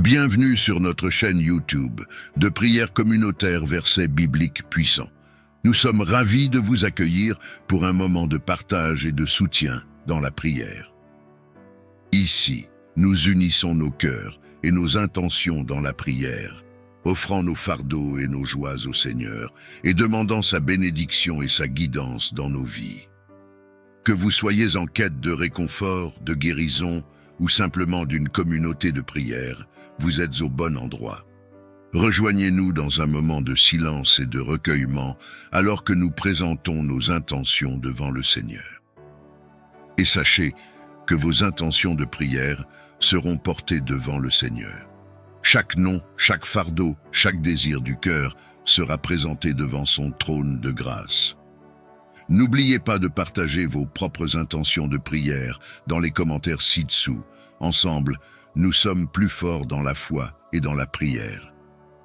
Bienvenue sur notre chaîne YouTube de prières communautaires versets bibliques puissants. Nous sommes ravis de vous accueillir pour un moment de partage et de soutien dans la prière. Ici, nous unissons nos cœurs et nos intentions dans la prière, offrant nos fardeaux et nos joies au Seigneur et demandant sa bénédiction et sa guidance dans nos vies. Que vous soyez en quête de réconfort, de guérison ou simplement d'une communauté de prière, vous êtes au bon endroit. Rejoignez-nous dans un moment de silence et de recueillement alors que nous présentons nos intentions devant le Seigneur. Et sachez que vos intentions de prière seront portées devant le Seigneur. Chaque nom, chaque fardeau, chaque désir du cœur sera présenté devant son trône de grâce. N'oubliez pas de partager vos propres intentions de prière dans les commentaires ci-dessous. Ensemble, nous sommes plus forts dans la foi et dans la prière.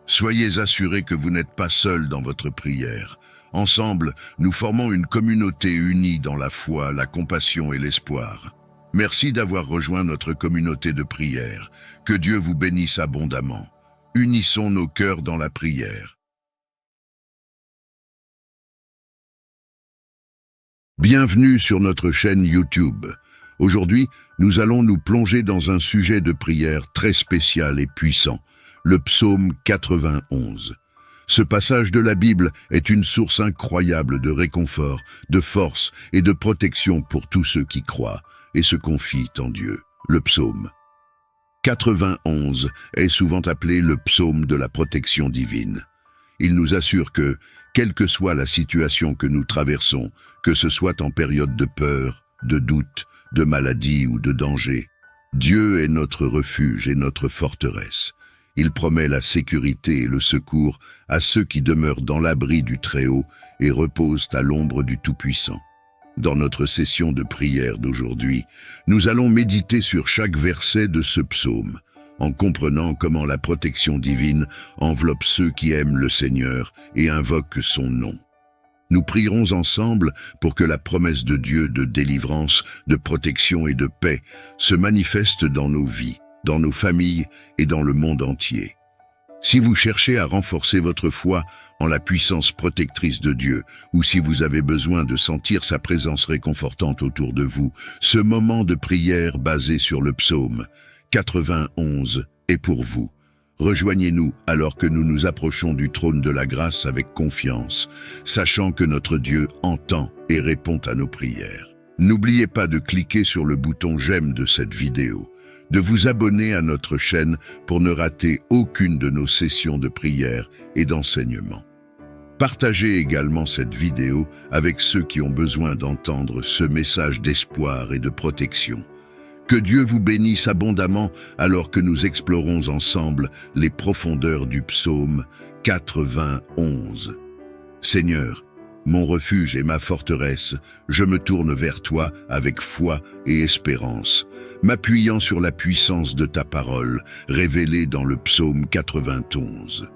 Soyez assurés que vous n'êtes pas seuls dans votre prière. Ensemble, nous formons une communauté unie dans la foi, la compassion et l'espoir. Merci d'avoir rejoint notre communauté de prière. Que Dieu vous bénisse abondamment. Unissons nos cœurs dans la prière. Bienvenue sur notre chaîne YouTube. Aujourd'hui, nous allons nous plonger dans un sujet de prière très spécial et puissant, le psaume 91. Ce passage de la Bible est une source incroyable de réconfort, de force et de protection pour tous ceux qui croient et se confient en Dieu. Le psaume 91 est souvent appelé le psaume de la protection divine. Il nous assure que, quelle que soit la situation que nous traversons, que ce soit en période de peur, de doute, de maladie ou de danger, Dieu est notre refuge et notre forteresse. Il promet la sécurité et le secours à ceux qui demeurent dans l'abri du Très-Haut et reposent à l'ombre du Tout-Puissant. Dans notre session de prière d'aujourd'hui, nous allons méditer sur chaque verset de ce psaume, en comprenant comment la protection divine enveloppe ceux qui aiment le Seigneur et invoquent son nom. Nous prierons ensemble pour que la promesse de Dieu de délivrance, de protection et de paix se manifeste dans nos vies, dans nos familles et dans le monde entier. Si vous cherchez à renforcer votre foi en la puissance protectrice de Dieu, ou si vous avez besoin de sentir sa présence réconfortante autour de vous, ce moment de prière basé sur le psaume 91 est pour vous. Rejoignez-nous alors que nous nous approchons du trône de la grâce avec confiance, sachant que notre Dieu entend et répond à nos prières. N'oubliez pas de cliquer sur le bouton j'aime de cette vidéo, de vous abonner à notre chaîne pour ne rater aucune de nos sessions de prière et d'enseignement. Partagez également cette vidéo avec ceux qui ont besoin d'entendre ce message d'espoir et de protection. Que Dieu vous bénisse abondamment alors que nous explorons ensemble les profondeurs du psaume 91. Seigneur, mon refuge et ma forteresse, je me tourne vers toi avec foi et espérance, m'appuyant sur la puissance de ta parole, révélée dans le psaume 91.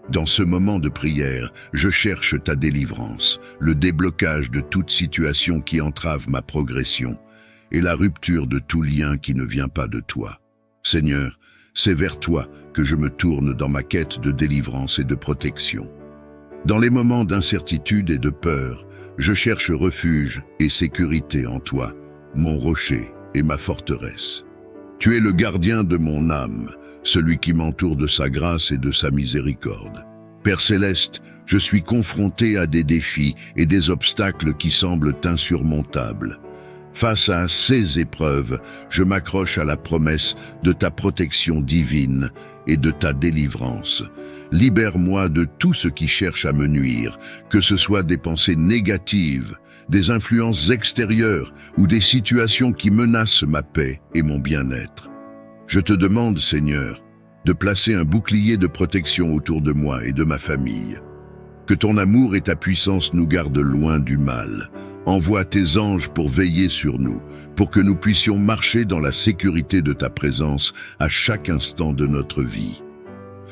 Dans ce moment de prière, je cherche ta délivrance, le déblocage de toute situation qui entrave ma progression, et la rupture de tout lien qui ne vient pas de toi. Seigneur, c'est vers toi que je me tourne dans ma quête de délivrance et de protection. Dans les moments d'incertitude et de peur, je cherche refuge et sécurité en toi, mon rocher et ma forteresse. Tu es le gardien de mon âme, celui qui m'entoure de sa grâce et de sa miséricorde. Père céleste, je suis confronté à des défis et des obstacles qui semblent insurmontables. Face à ces épreuves, je m'accroche à la promesse de ta protection divine et de ta délivrance. Libère-moi de tout ce qui cherche à me nuire, que ce soit des pensées négatives, des influences extérieures ou des situations qui menacent ma paix et mon bien-être. Je te demande, Seigneur, de placer un bouclier de protection autour de moi et de ma famille. Que ton amour et ta puissance nous gardent loin du mal. Envoie tes anges pour veiller sur nous, pour que nous puissions marcher dans la sécurité de ta présence à chaque instant de notre vie.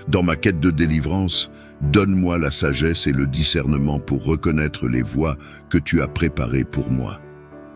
Dans ma quête de délivrance, donne-moi la sagesse et le discernement pour reconnaître les voies que tu as préparées pour moi.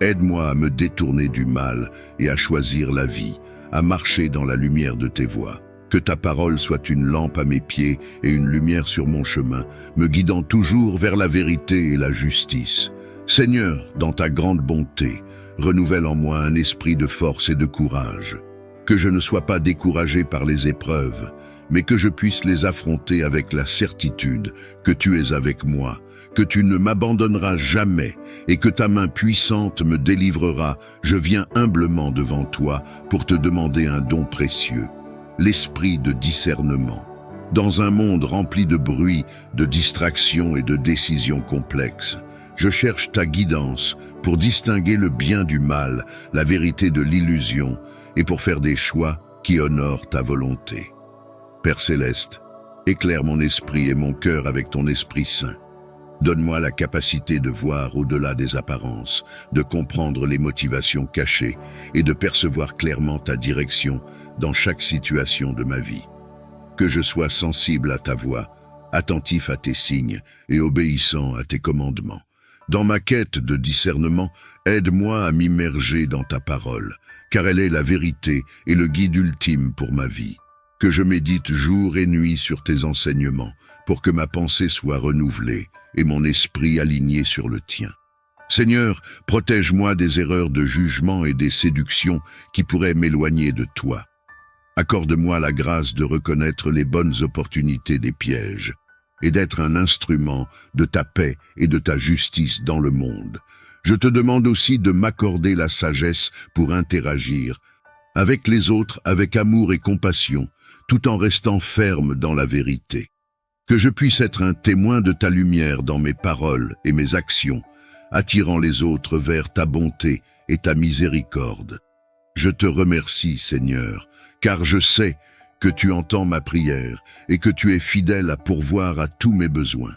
Aide-moi à me détourner du mal et à choisir la vie, à marcher dans la lumière de tes voies. Que ta parole soit une lampe à mes pieds et une lumière sur mon chemin, me guidant toujours vers la vérité et la justice. Seigneur, dans ta grande bonté, renouvelle en moi un esprit de force et de courage. Que je ne sois pas découragé par les épreuves, mais que je puisse les affronter avec la certitude que tu es avec moi, que tu ne m'abandonneras jamais et que ta main puissante me délivrera. Je viens humblement devant toi pour te demander un don précieux, l'esprit de discernement. Dans un monde rempli de bruit, de distractions et de décisions complexes, je cherche ta guidance pour distinguer le bien du mal, la vérité de l'illusion, et pour faire des choix qui honorent ta volonté. Père céleste, éclaire mon esprit et mon cœur avec ton Esprit Saint. Donne-moi la capacité de voir au-delà des apparences, de comprendre les motivations cachées et de percevoir clairement ta direction dans chaque situation de ma vie. Que je sois sensible à ta voix, attentif à tes signes et obéissant à tes commandements. Dans ma quête de discernement, aide-moi à m'immerger dans ta parole, car elle est la vérité et le guide ultime pour ma vie. Que je médite jour et nuit sur tes enseignements, pour que ma pensée soit renouvelée et mon esprit aligné sur le tien. Seigneur, protège-moi des erreurs de jugement et des séductions qui pourraient m'éloigner de toi. Accorde-moi la grâce de reconnaître les bonnes opportunités des pièges et d'être un instrument de ta paix et de ta justice dans le monde. Je te demande aussi de m'accorder la sagesse pour interagir avec les autres avec amour et compassion, tout en restant ferme dans la vérité. Que je puisse être un témoin de ta lumière dans mes paroles et mes actions, attirant les autres vers ta bonté et ta miséricorde. Je te remercie, Seigneur, car je sais que tu entends ma prière et que tu es fidèle à pourvoir à tous mes besoins.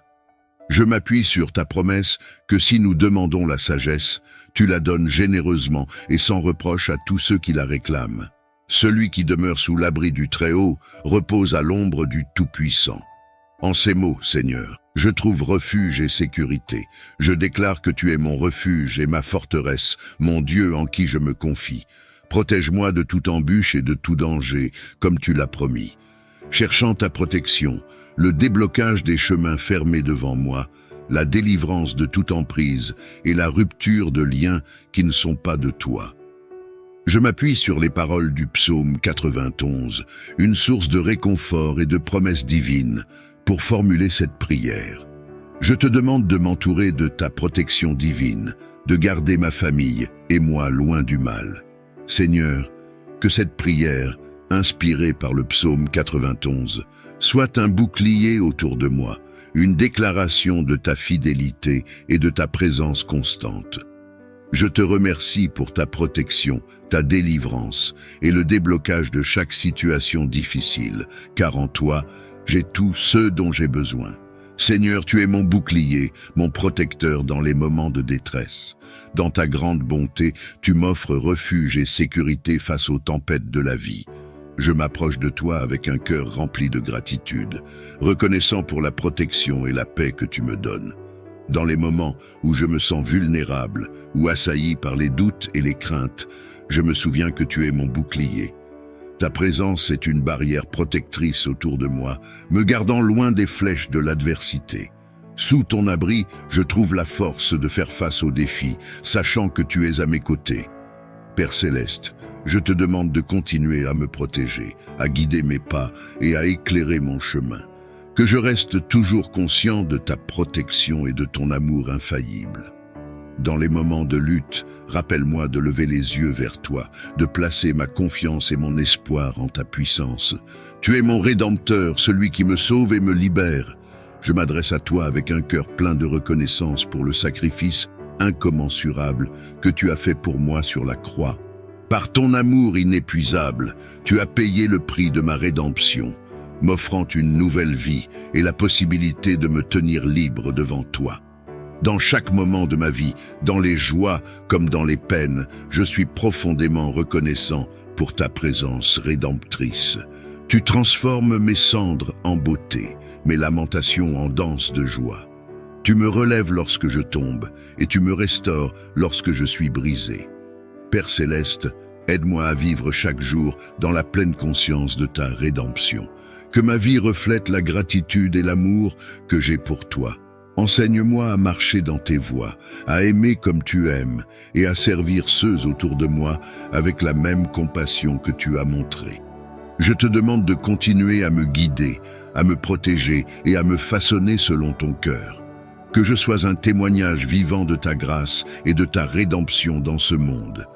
Je m'appuie sur ta promesse que si nous demandons la sagesse, tu la donnes généreusement et sans reproche à tous ceux qui la réclament. Celui qui demeure sous l'abri du Très-Haut repose à l'ombre du Tout-Puissant. En ces mots, Seigneur, je trouve refuge et sécurité. Je déclare que tu es mon refuge et ma forteresse, mon Dieu en qui je me confie. Protège-moi de toute embûche et de tout danger, comme tu l'as promis. Cherchant ta protection, le déblocage des chemins fermés devant moi, la délivrance de toute emprise et la rupture de liens qui ne sont pas de toi. Je m'appuie sur les paroles du psaume 91, une source de réconfort et de promesses divines, pour formuler cette prière. Je te demande de m'entourer de ta protection divine, de garder ma famille et moi loin du mal. Seigneur, que cette prière, inspirée par le psaume 91, soit un bouclier autour de moi, une déclaration de ta fidélité et de ta présence constante. Je te remercie pour ta protection, ta délivrance et le déblocage de chaque situation difficile, car en toi, j'ai tout ce dont j'ai besoin. Seigneur, tu es mon bouclier, mon protecteur dans les moments de détresse. Dans ta grande bonté, tu m'offres refuge et sécurité face aux tempêtes de la vie. Je m'approche de toi avec un cœur rempli de gratitude, reconnaissant pour la protection et la paix que tu me donnes. Dans les moments où je me sens vulnérable ou assailli par les doutes et les craintes, je me souviens que tu es mon bouclier. Ta présence est une barrière protectrice autour de moi, me gardant loin des flèches de l'adversité. Sous ton abri, je trouve la force de faire face aux défis, sachant que tu es à mes côtés. Père céleste, je te demande de continuer à me protéger, à guider mes pas et à éclairer mon chemin. Que je reste toujours conscient de ta protection et de ton amour infaillible. Dans les moments de lutte, rappelle-moi de lever les yeux vers toi, de placer ma confiance et mon espoir en ta puissance. Tu es mon Rédempteur, celui qui me sauve et me libère. Je m'adresse à toi avec un cœur plein de reconnaissance pour le sacrifice incommensurable que tu as fait pour moi sur la croix. Par ton amour inépuisable, tu as payé le prix de ma rédemption, m'offrant une nouvelle vie et la possibilité de me tenir libre devant toi. Dans chaque moment de ma vie, dans les joies comme dans les peines, je suis profondément reconnaissant pour ta présence rédemptrice. Tu transformes mes cendres en beauté, mes lamentations en danse de joie. Tu me relèves lorsque je tombe et tu me restaures lorsque je suis brisé. Père céleste, Aide-moi à vivre chaque jour dans la pleine conscience de ta rédemption. Que ma vie reflète la gratitude et l'amour que j'ai pour toi. Enseigne-moi à marcher dans tes voies, à aimer comme tu aimes et à servir ceux autour de moi avec la même compassion que tu as montrée. Je te demande de continuer à me guider, à me protéger et à me façonner selon ton cœur. Que je sois un témoignage vivant de ta grâce et de ta rédemption dans ce monde.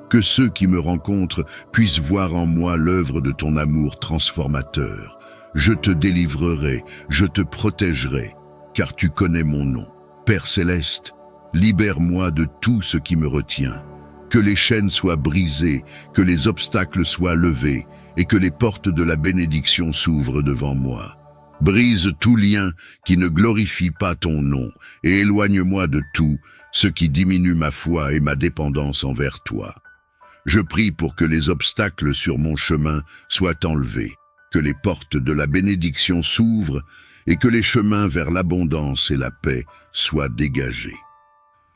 Que ceux qui me rencontrent puissent voir en moi l'œuvre de ton amour transformateur. Je te délivrerai, je te protégerai, car tu connais mon nom. Père céleste, libère-moi de tout ce qui me retient. Que les chaînes soient brisées, que les obstacles soient levés, et que les portes de la bénédiction s'ouvrent devant moi. Brise tout lien qui ne glorifie pas ton nom, et éloigne-moi de tout ce qui diminue ma foi et ma dépendance envers toi. Je prie pour que les obstacles sur mon chemin soient enlevés, que les portes de la bénédiction s'ouvrent et que les chemins vers l'abondance et la paix soient dégagés.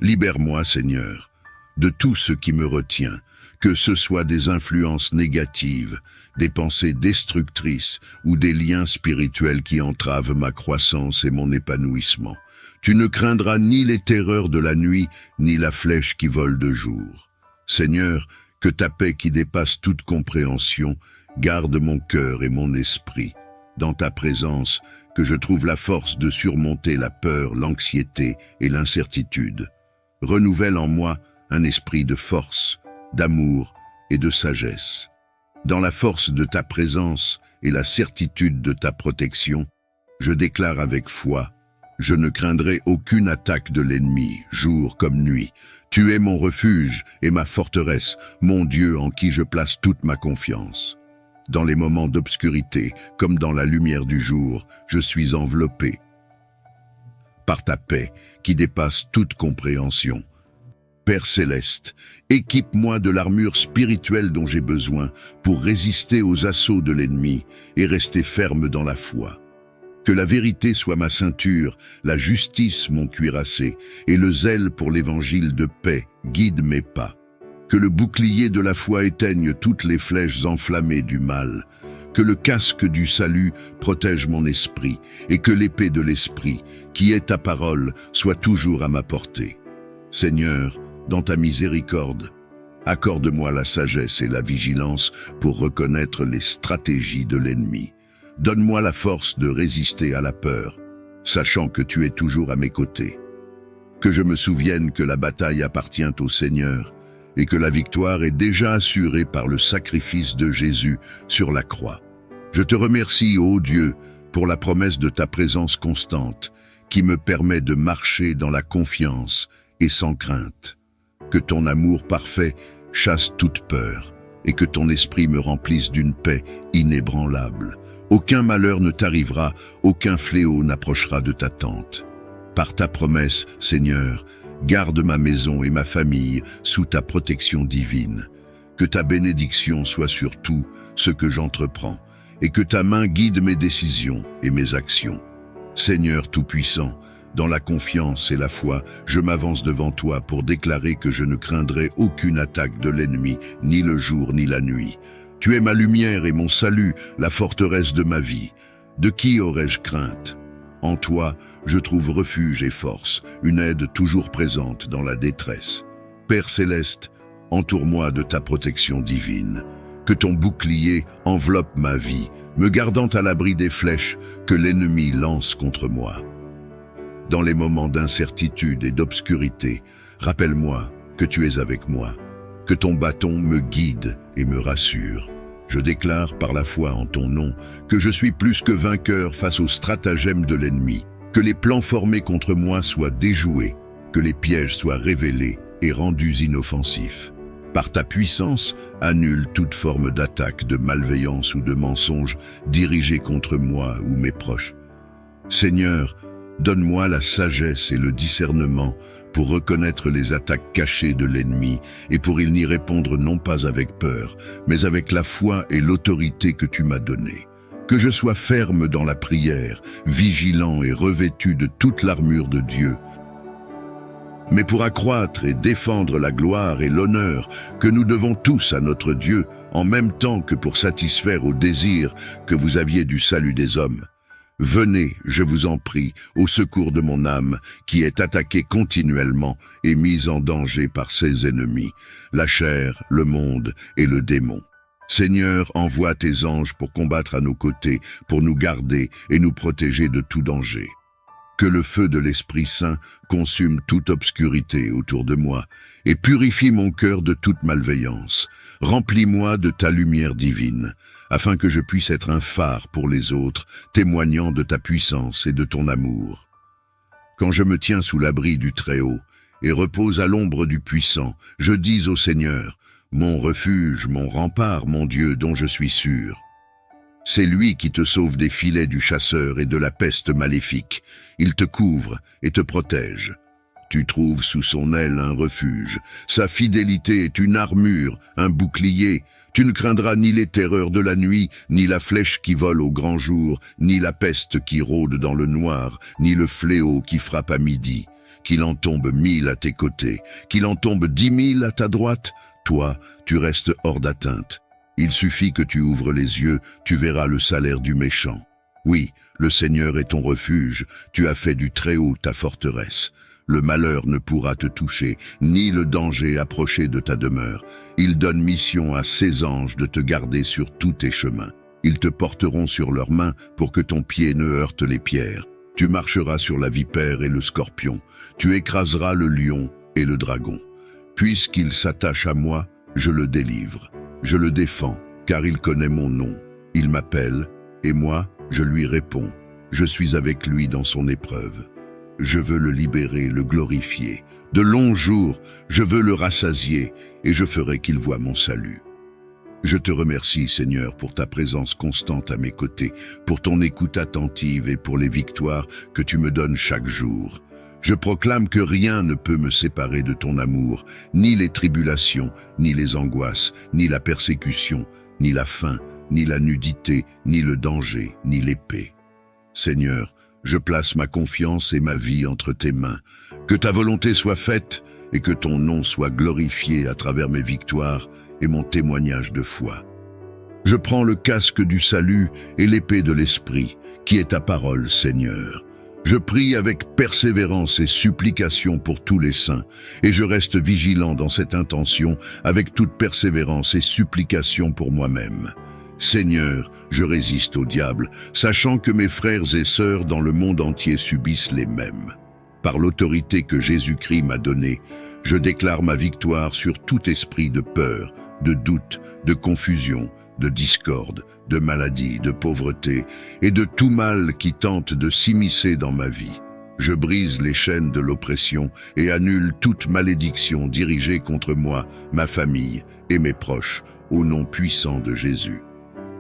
Libère-moi, Seigneur, de tout ce qui me retient, que ce soit des influences négatives, des pensées destructrices ou des liens spirituels qui entravent ma croissance et mon épanouissement. Tu ne craindras ni les terreurs de la nuit, ni la flèche qui vole de jour. Seigneur, que ta paix qui dépasse toute compréhension garde mon cœur et mon esprit. Dans ta présence, que je trouve la force de surmonter la peur, l'anxiété et l'incertitude. Renouvelle en moi un esprit de force, d'amour et de sagesse. Dans la force de ta présence et la certitude de ta protection, je déclare avec foi, je ne craindrai aucune attaque de l'ennemi, jour comme nuit. Tu es mon refuge et ma forteresse, mon Dieu en qui je place toute ma confiance. Dans les moments d'obscurité, comme dans la lumière du jour, je suis enveloppé par ta paix qui dépasse toute compréhension. Père céleste, équipe-moi de l'armure spirituelle dont j'ai besoin pour résister aux assauts de l'ennemi et rester ferme dans la foi. Que la vérité soit ma ceinture, la justice mon cuirassé, et le zèle pour l'évangile de paix guide mes pas. Que le bouclier de la foi éteigne toutes les flèches enflammées du mal. Que le casque du salut protège mon esprit, et que l'épée de l'esprit, qui est ta parole, soit toujours à ma portée. Seigneur, dans ta miséricorde, accorde-moi la sagesse et la vigilance pour reconnaître les stratégies de l'ennemi. Donne-moi la force de résister à la peur, sachant que tu es toujours à mes côtés. Que je me souvienne que la bataille appartient au Seigneur et que la victoire est déjà assurée par le sacrifice de Jésus sur la croix. Je te remercie, ô Dieu, pour la promesse de ta présence constante qui me permet de marcher dans la confiance et sans crainte. Que ton amour parfait chasse toute peur et que ton esprit me remplisse d'une paix inébranlable. Aucun malheur ne t'arrivera, aucun fléau n'approchera de ta tente. Par ta promesse, Seigneur, garde ma maison et ma famille sous ta protection divine. Que ta bénédiction soit sur tout ce que j'entreprends, et que ta main guide mes décisions et mes actions. Seigneur Tout-Puissant, dans la confiance et la foi, je m'avance devant toi pour déclarer que je ne craindrai aucune attaque de l'ennemi, ni le jour ni la nuit. Tu es ma lumière et mon salut, la forteresse de ma vie. De qui aurais-je crainte? En toi, je trouve refuge et force, une aide toujours présente dans la détresse. Père céleste, entoure-moi de ta protection divine. Que ton bouclier enveloppe ma vie, me gardant à l'abri des flèches que l'ennemi lance contre moi. Dans les moments d'incertitude et d'obscurité, rappelle-moi que tu es avec moi. Que ton bâton me guide et me rassure. Je déclare par la foi en ton nom que je suis plus que vainqueur face aux stratagèmes de l'ennemi, que les plans formés contre moi soient déjoués, que les pièges soient révélés et rendus inoffensifs. Par ta puissance, annule toute forme d'attaque, de malveillance ou de mensonge dirigée contre moi ou mes proches. Seigneur, donne-moi la sagesse et le discernement pour reconnaître les attaques cachées de l'ennemi et pour n'y répondre non pas avec peur, mais avec la foi et l'autorité que tu m'as donnée. Que je sois ferme dans la prière, vigilant et revêtu de toute l'armure de Dieu, mais pour accroître et défendre la gloire et l'honneur que nous devons tous à notre Dieu, en même temps que pour satisfaire au désir que vous aviez du salut des hommes. Venez, je vous en prie, au secours de mon âme, qui est attaquée continuellement et mise en danger par ses ennemis, la chair, le monde et le démon. Seigneur, envoie tes anges pour combattre à nos côtés, pour nous garder et nous protéger de tout danger. Que le feu de l'Esprit Saint consume toute obscurité autour de moi et purifie mon cœur de toute malveillance. Remplis-moi de ta lumière divine, afin que je puisse être un phare pour les autres, témoignant de ta puissance et de ton amour. Quand je me tiens sous l'abri du Très-Haut et repose à l'ombre du Puissant, je dis au Seigneur, mon refuge, mon rempart, mon Dieu dont je suis sûr. C'est lui qui te sauve des filets du chasseur et de la peste maléfique. Il te couvre et te protège. Tu trouves sous son aile un refuge. Sa fidélité est une armure, un bouclier. Tu ne craindras ni les terreurs de la nuit, ni la flèche qui vole au grand jour, ni la peste qui rôde dans le noir, ni le fléau qui frappe à midi. Qu'il en tombe 1000 à tes côtés, qu'il en tombe 10 000 à ta droite, toi, tu restes hors d'atteinte. Il suffit que tu ouvres les yeux, tu verras le salaire du méchant. Oui, le Seigneur est ton refuge, tu as fait du Très-Haut ta forteresse. Le malheur ne pourra te toucher, ni le danger approcher de ta demeure. Il donne mission à ses anges de te garder sur tous tes chemins. Ils te porteront sur leurs mains pour que ton pied ne heurte les pierres. Tu marcheras sur la vipère et le scorpion. Tu écraseras le lion et le dragon. Puisqu'il s'attache à moi, je le délivre. Je le défends, car il connaît mon nom. Il m'appelle, et moi, je lui réponds. Je suis avec lui dans son épreuve. Je veux le libérer, le glorifier. De longs jours, je veux le rassasier, et je ferai qu'il voie mon salut. Je te remercie, Seigneur, pour ta présence constante à mes côtés, pour ton écoute attentive et pour les victoires que tu me donnes chaque jour. Je proclame que rien ne peut me séparer de ton amour, ni les tribulations, ni les angoisses, ni la persécution, ni la faim, ni la nudité, ni le danger, ni l'épée. Seigneur, je place ma confiance et ma vie entre tes mains. Que ta volonté soit faite et que ton nom soit glorifié à travers mes victoires et mon témoignage de foi. Je prends le casque du salut et l'épée de l'Esprit, qui est ta parole, Seigneur. Je prie avec persévérance et supplication pour tous les saints, et je reste vigilant dans cette intention avec toute persévérance et supplication pour moi-même. Seigneur, je résiste au diable, sachant que mes frères et sœurs dans le monde entier subissent les mêmes. Par l'autorité que Jésus-Christ m'a donnée, je déclare ma victoire sur tout esprit de peur, de doute, de confusion, de discorde, de maladie, de pauvreté et de tout mal qui tente de s'immiscer dans ma vie. Je brise les chaînes de l'oppression et annule toute malédiction dirigée contre moi, ma famille et mes proches, au nom puissant de Jésus.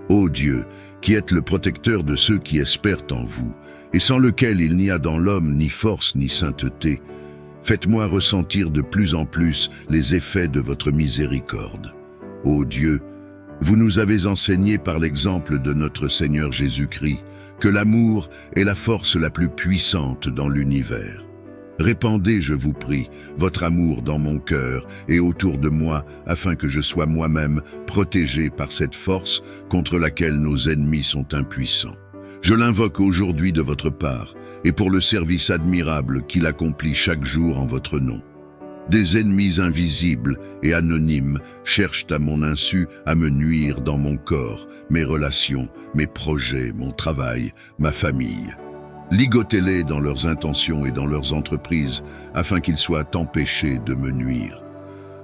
Ô Dieu, qui êtes le protecteur de ceux qui espèrent en vous, et sans lequel il n'y a dans l'homme ni force ni sainteté, faites-moi ressentir de plus en plus les effets de votre miséricorde. Ô Dieu, vous nous avez enseigné par l'exemple de notre Seigneur Jésus-Christ que l'amour est la force la plus puissante dans l'univers. Répandez, je vous prie, votre amour dans mon cœur et autour de moi afin que je sois moi-même protégé par cette force contre laquelle nos ennemis sont impuissants. Je l'invoque aujourd'hui de votre part et pour le service admirable qu'il accomplit chaque jour en votre nom. Des ennemis invisibles et anonymes cherchent à mon insu à me nuire dans mon corps, mes relations, mes projets, mon travail, ma famille. Ligotez-les dans leurs intentions et dans leurs entreprises, afin qu'ils soient empêchés de me nuire.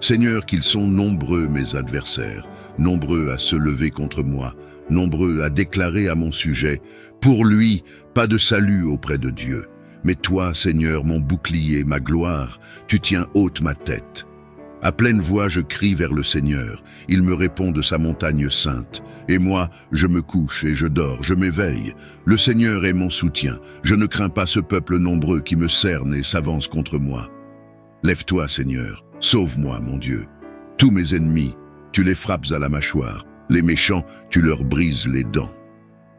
Seigneur, qu'ils sont nombreux mes adversaires, nombreux à se lever contre moi, nombreux à déclarer à mon sujet, pour lui, pas de salut auprès de Dieu. Mais toi, Seigneur, mon bouclier, ma gloire, tu tiens haute ma tête. À pleine voix, je crie vers le Seigneur. Il me répond de sa montagne sainte. Et moi, je me couche et je dors, je m'éveille. Le Seigneur est mon soutien. Je ne crains pas ce peuple nombreux qui me cerne et s'avance contre moi. Lève-toi, Seigneur. Sauve-moi, mon Dieu. Tous mes ennemis, tu les frappes à la mâchoire. Les méchants, tu leur brises les dents.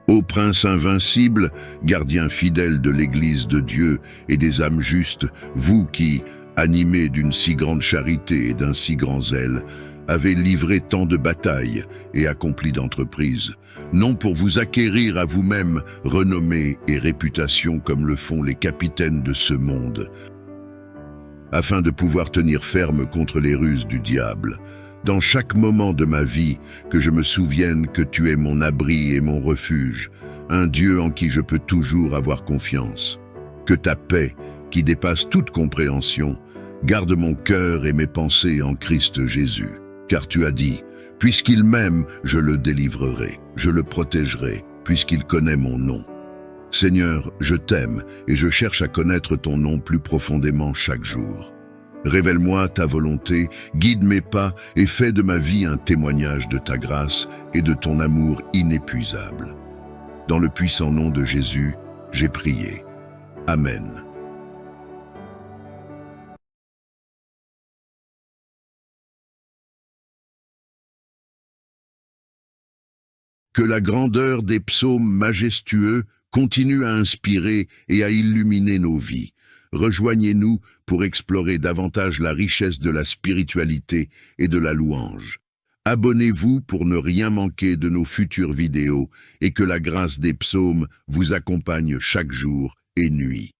Ô Prince invincible, gardien fidèle de l'Église de Dieu et des âmes justes, vous qui, animé d'une si grande charité et d'un si grand zèle, avez livré tant de batailles et accompli d'entreprises, non pour vous acquérir à vous-même renommée et réputation comme le font les capitaines de ce monde, afin de pouvoir tenir ferme contre les ruses du diable. Dans chaque moment de ma vie, que je me souvienne que tu es mon abri et mon refuge, un Dieu en qui je peux toujours avoir confiance. Que ta paix, qui dépasse toute compréhension, garde mon cœur et mes pensées en Christ Jésus. Car tu as dit, puisqu'il m'aime, je le délivrerai, je le protégerai, puisqu'il connaît mon nom. Seigneur, je t'aime et je cherche à connaître ton nom plus profondément chaque jour. Révèle-moi ta volonté, guide mes pas et fais de ma vie un témoignage de ta grâce et de ton amour inépuisable. Dans le puissant nom de Jésus, j'ai prié. Amen. Que la grandeur des psaumes majestueux continue à inspirer et à illuminer nos vies. Rejoignez-nous pour explorer davantage la richesse de la spiritualité et de la louange. Abonnez-vous pour ne rien manquer de nos futures vidéos et que la grâce des psaumes vous accompagne chaque jour et nuit.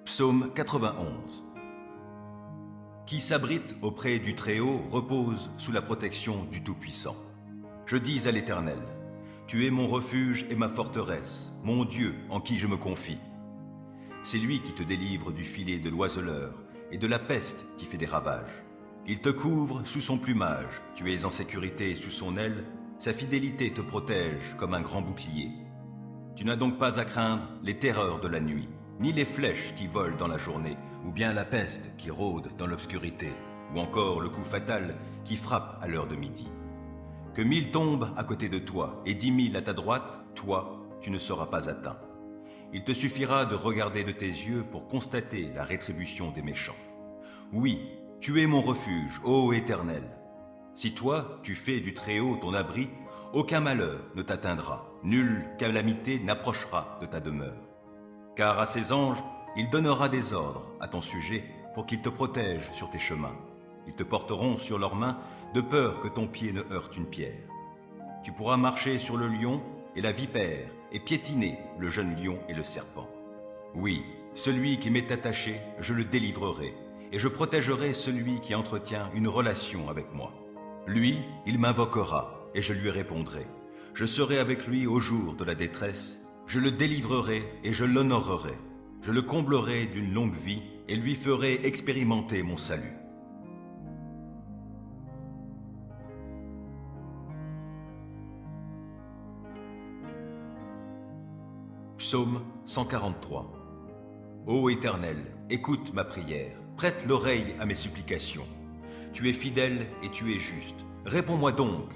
Psaume 91. Qui s'abrite auprès du Très-Haut repose sous la protection du Tout-Puissant. Je dis à l'Éternel, tu es mon refuge et ma forteresse, mon Dieu en qui je me confie. C'est lui qui te délivre du filet de l'oiseleur et de la peste qui fait des ravages. Il te couvre sous son plumage, tu es en sécurité sous son aile, sa fidélité te protège comme un grand bouclier. Tu n'as donc pas à craindre les terreurs de la nuit, ni les flèches qui volent dans la journée, ou bien la peste qui rôde dans l'obscurité, ou encore le coup fatal qui frappe à l'heure de midi. Que 1000 tombent à côté de toi et 10 000 à ta droite, toi, tu ne seras pas atteint. Il te suffira de regarder de tes yeux pour constater la rétribution des méchants. Oui, tu es mon refuge, ô Éternel. Si toi, tu fais du Très-Haut ton abri, aucun malheur ne t'atteindra, nulle calamité n'approchera de ta demeure. Car à ses anges, il donnera des ordres à ton sujet pour qu'ils te protègent sur tes chemins. Ils te porteront sur leurs mains de peur que ton pied ne heurte une pierre. Tu pourras marcher sur le lion et la vipère et piétiner le jeune lion et le serpent. Oui, celui qui m'est attaché, je le délivrerai et je protégerai celui qui entretient une relation avec moi. Lui, il m'invoquera et je lui répondrai. Je serai avec lui au jour de la détresse. Je le délivrerai et je l'honorerai. Je le comblerai d'une longue vie et lui ferai expérimenter mon salut. Psaume 143. Ô Éternel, écoute ma prière, prête l'oreille à mes supplications. Tu es fidèle et tu es juste. Réponds-moi donc.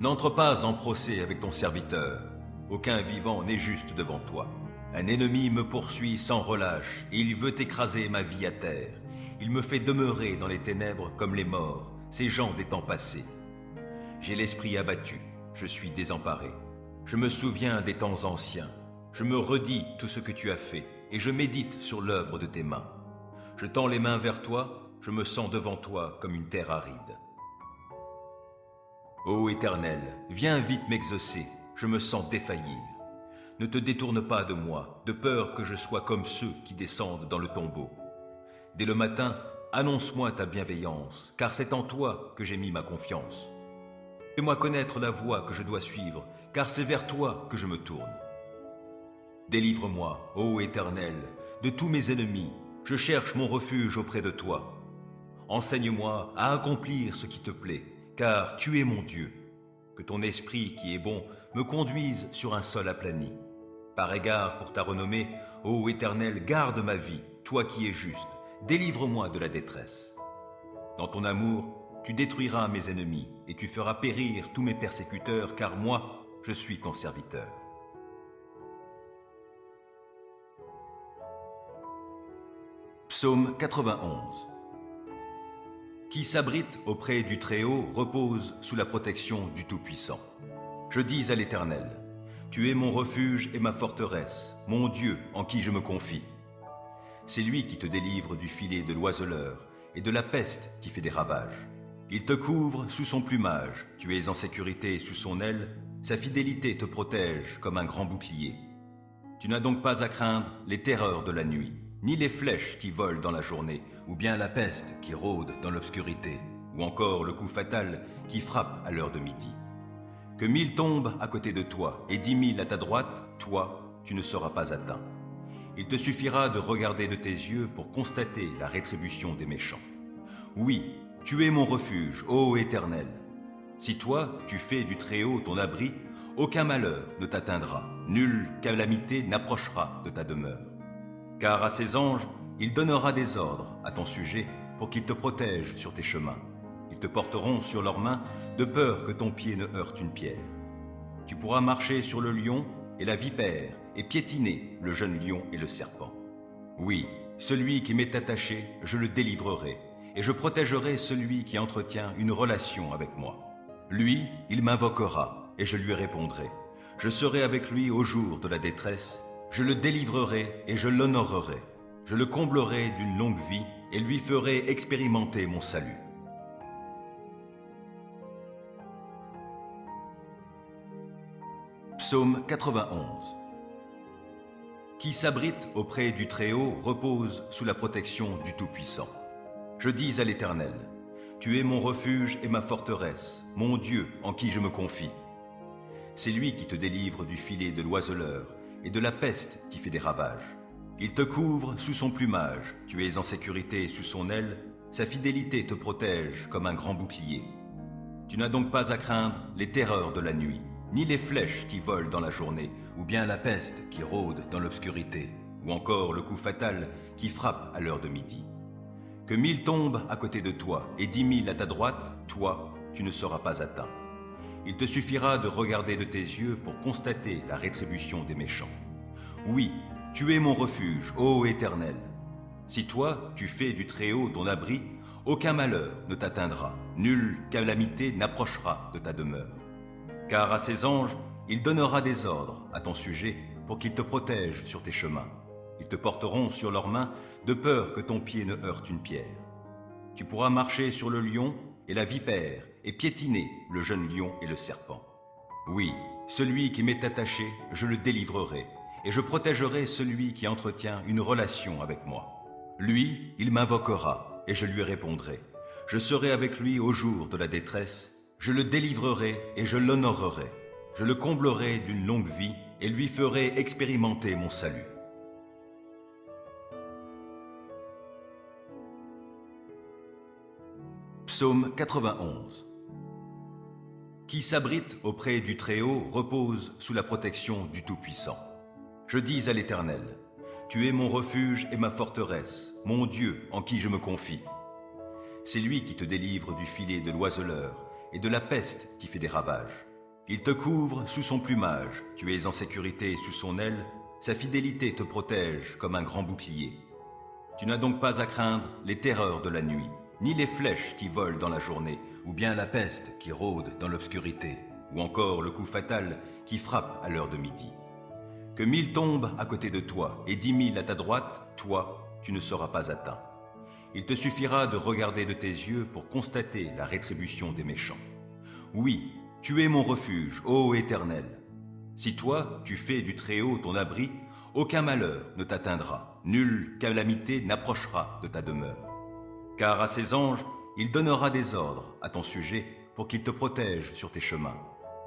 N'entre pas en procès avec ton serviteur. Aucun vivant n'est juste devant toi. Un ennemi me poursuit sans relâche et il veut écraser ma vie à terre. Il me fait demeurer dans les ténèbres comme les morts, ces gens des temps passés. J'ai l'esprit abattu, je suis désemparé. Je me souviens des temps anciens. Je me redis tout ce que tu as fait et je médite sur l'œuvre de tes mains. Je tends les mains vers toi, je me sens devant toi comme une terre aride. Ô Éternel, viens vite m'exaucer, je me sens défaillir. Ne te détourne pas de moi, de peur que je sois comme ceux qui descendent dans le tombeau. Dès le matin, annonce-moi ta bienveillance, car c'est en toi que j'ai mis ma confiance. Fais-moi connaître la voie que je dois suivre, car c'est vers toi que je me tourne. Délivre-moi, ô Éternel, de tous mes ennemis, je cherche mon refuge auprès de toi. Enseigne-moi à accomplir ce qui te plaît, car tu es mon Dieu. Que ton esprit qui est bon me conduise sur un sol aplani. Par égard pour ta renommée, ô Éternel, garde ma vie, toi qui es juste, délivre-moi de la détresse. Dans ton amour, tu détruiras mes ennemis et tu feras périr tous mes persécuteurs, car moi, je suis ton serviteur. Psaume 91. Qui s'abrite auprès du Très-Haut repose sous la protection du Tout-Puissant. Je dis à l'Éternel, tu es mon refuge et ma forteresse, mon Dieu en qui je me confie. C'est lui qui te délivre du filet de l'oiseleur et de la peste qui fait des ravages. Il te couvre sous son plumage, tu es en sécurité sous son aile, sa fidélité te protège comme un grand bouclier. Tu n'as donc pas à craindre les terreurs de la nuit, ni les flèches qui volent dans la journée, ou bien la peste qui rôde dans l'obscurité, ou encore le coup fatal qui frappe à l'heure de midi. Que 1000 tombent à côté de toi et 10 000 à ta droite, toi, tu ne seras pas atteint. Il te suffira de regarder de tes yeux pour constater la rétribution des méchants. Oui, tu es mon refuge, ô Éternel. Si toi, tu fais du Très-Haut ton abri, aucun malheur ne t'atteindra, nulle calamité n'approchera de ta demeure. Car à ses anges, il donnera des ordres à ton sujet pour qu'ils te protègent sur tes chemins. Ils te porteront sur leurs mains de peur que ton pied ne heurte une pierre. Tu pourras marcher sur le lion et la vipère et piétiner le jeune lion et le serpent. Oui, celui qui m'est attaché, je le délivrerai et je protégerai celui qui entretient une relation avec moi. Lui, il m'invoquera et je lui répondrai. Je serai avec lui au jour de la détresse, je le délivrerai et je l'honorerai. Je le comblerai d'une longue vie et lui ferai expérimenter mon salut. Psaume 91. Qui s'abrite auprès du Très-Haut repose sous la protection du Tout-Puissant. Je dis à l'Éternel, tu es mon refuge et ma forteresse, mon Dieu en qui je me confie. C'est lui qui te délivre du filet de l'oiseleur et de la peste qui fait des ravages. Il te couvre sous son plumage, tu es en sécurité sous son aile, sa fidélité te protège comme un grand bouclier. Tu n'as donc pas à craindre les terreurs de la nuit, ni les flèches qui volent dans la journée, ou bien la peste qui rôde dans l'obscurité, ou encore le coup fatal qui frappe à l'heure de midi. Que 1000 tombent à côté de toi et 10 000 à ta droite, toi, tu ne seras pas atteint. Il te suffira de regarder de tes yeux pour constater la rétribution des méchants. Oui, tu es mon refuge, ô Éternel. Si toi, tu fais du Très-Haut ton abri, aucun malheur ne t'atteindra, nulle calamité n'approchera de ta demeure. Car à ses anges, il donnera des ordres à ton sujet pour qu'ils te protègent sur tes chemins. Ils te porteront sur leurs mains de peur que ton pied ne heurte une pierre. Tu pourras marcher sur le lion et la vipère et piétiner le jeune lion et le serpent. Oui, celui qui m'est attaché, je le délivrerai et je protégerai celui qui entretient une relation avec moi. Lui, il m'invoquera et je lui répondrai. Je serai avec lui au jour de la détresse, je le délivrerai et je l'honorerai. Je le comblerai d'une longue vie et lui ferai expérimenter mon salut. Psaume 91. Qui s'abrite auprès du Très-Haut repose sous la protection du Tout-Puissant. Je dis à l'Éternel, tu es mon refuge et ma forteresse, mon Dieu en qui je me confie. C'est lui qui te délivre du filet de l'oiseleur et de la peste qui fait des ravages. Il te couvre sous son plumage, tu es en sécurité sous son aile, sa fidélité te protège comme un grand bouclier. Tu n'as donc pas à craindre les terreurs de la nuit, ni les flèches qui volent dans la journée, ou bien la peste qui rôde dans l'obscurité, ou encore le coup fatal qui frappe à l'heure de midi. Que 1000 tombent à côté de toi et 10 000 à ta droite, toi, tu ne seras pas atteint. Il te suffira de regarder de tes yeux pour constater la rétribution des méchants. Oui, tu es mon refuge, ô Éternel. Si toi, tu fais du Très-Haut ton abri, aucun malheur ne t'atteindra, nulle calamité n'approchera de ta demeure. Car à ses anges, il donnera des ordres à ton sujet pour qu'ils te protègent sur tes chemins.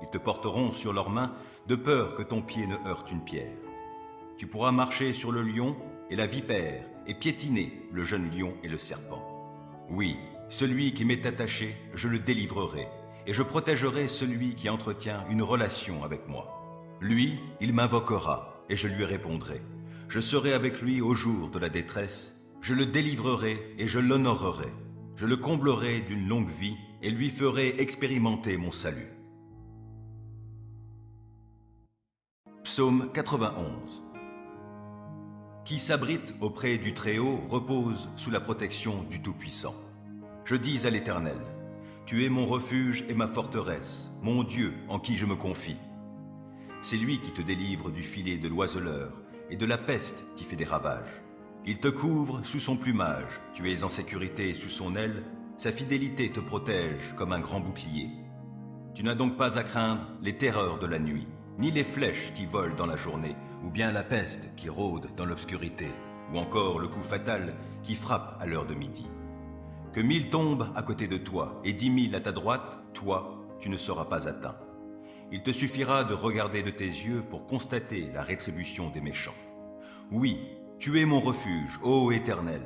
Ils te porteront sur leurs mains de peur que ton pied ne heurte une pierre. Tu pourras marcher sur le lion et la vipère et piétiner le jeune lion et le serpent. Oui, celui qui m'est attaché, je le délivrerai et je protégerai celui qui entretient une relation avec moi. Lui, il m'invoquera et je lui répondrai. Je serai avec lui au jour de la détresse, je le délivrerai et je l'honorerai. Je le comblerai d'une longue vie et lui ferai expérimenter mon salut. Psaume 91. Qui s'abrite auprès du Très-Haut repose sous la protection du Tout-Puissant. Je dis à l'Éternel, tu es mon refuge et ma forteresse, mon Dieu en qui je me confie. C'est lui qui te délivre du filet de l'oiseleur et de la peste qui fait des ravages. Il te couvre sous son plumage, tu es en sécurité sous son aile, sa fidélité te protège comme un grand bouclier. Tu n'as donc pas à craindre les terreurs de la nuit, ni les flèches qui volent dans la journée, ou bien la peste qui rôde dans l'obscurité, ou encore le coup fatal qui frappe à l'heure de midi. Que 1000 tombent à côté de toi et 10 000 à ta droite, toi, tu ne seras pas atteint. Il te suffira de regarder de tes yeux pour constater la rétribution des méchants. Oui, tu es mon refuge, ô Éternel.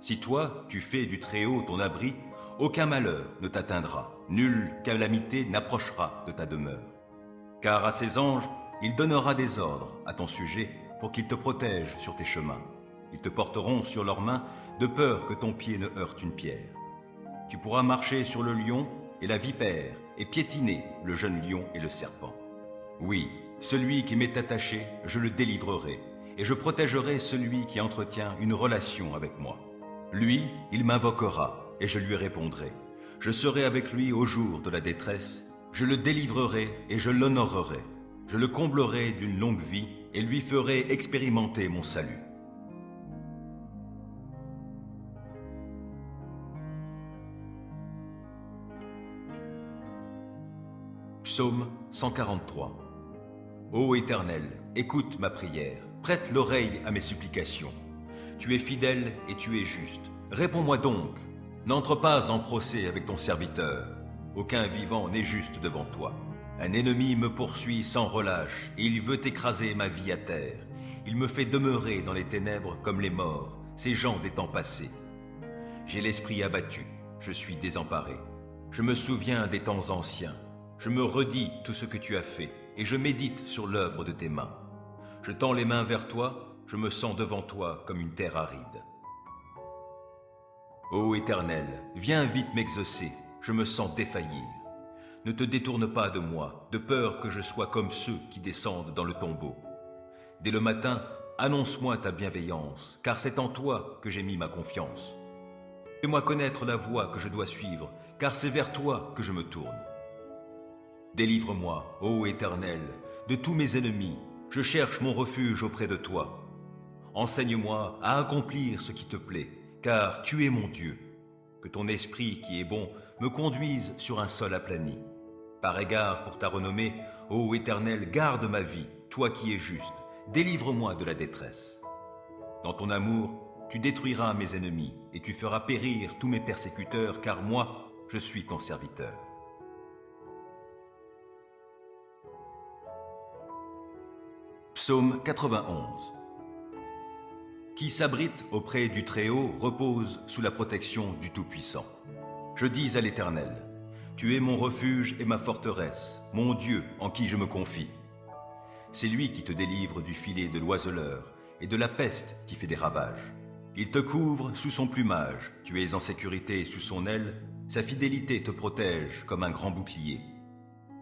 Si toi, tu fais du Très-Haut ton abri, aucun malheur ne t'atteindra, nulle calamité n'approchera de ta demeure. Car à ses anges, il donnera des ordres à ton sujet pour qu'ils te protègent sur tes chemins. Ils te porteront sur leurs mains de peur que ton pied ne heurte une pierre. Tu pourras marcher sur le lion et la vipère et piétiner le jeune lion et le serpent. Oui, celui qui m'est attaché, je le délivrerai et je protégerai celui qui entretient une relation avec moi. Lui, il m'invoquera et je lui répondrai. Je serai avec lui au jour de la détresse, je le délivrerai et je l'honorerai. Je le comblerai d'une longue vie et lui ferai expérimenter mon salut. Psaume 143. Ô Éternel, écoute ma prière, prête l'oreille à mes supplications. Tu es fidèle et tu es juste. Réponds-moi donc. N'entre pas en procès avec ton serviteur. Aucun vivant n'est juste devant toi. Un ennemi me poursuit sans relâche et il veut écraser ma vie à terre. Il me fait demeurer dans les ténèbres comme les morts, ces gens des temps passés. J'ai l'esprit abattu, je suis désemparé. Je me souviens des temps anciens. Je me redis tout ce que tu as fait et je médite sur l'œuvre de tes mains. Je tends les mains vers toi, je me sens devant toi comme une terre aride. Ô Éternel, viens vite m'exaucer, je me sens défaillir. Ne te détourne pas de moi, de peur que je sois comme ceux qui descendent dans le tombeau. Dès le matin, annonce-moi ta bienveillance, car c'est en toi que j'ai mis ma confiance. Fais-moi connaître la voie que je dois suivre, car c'est vers toi que je me tourne. Délivre-moi, ô Éternel, de tous mes ennemis, je cherche mon refuge auprès de toi. Enseigne-moi à accomplir ce qui te plaît, car tu es mon Dieu. Que ton esprit qui est bon me conduise sur un sol aplani. Par égard pour ta renommée, ô Éternel, garde ma vie, toi qui es juste, délivre-moi de la détresse. Dans ton amour, tu détruiras mes ennemis et tu feras périr tous mes persécuteurs, car moi, je suis ton serviteur. Psaume 91. Qui s'abrite auprès du Très-Haut repose sous la protection du Tout-Puissant. Je dis à l'Éternel, tu es mon refuge et ma forteresse, mon Dieu en qui je me confie. C'est lui qui te délivre du filet de l'oiseleur et de la peste qui fait des ravages. Il te couvre sous son plumage, tu es en sécurité sous son aile, sa fidélité te protège comme un grand bouclier.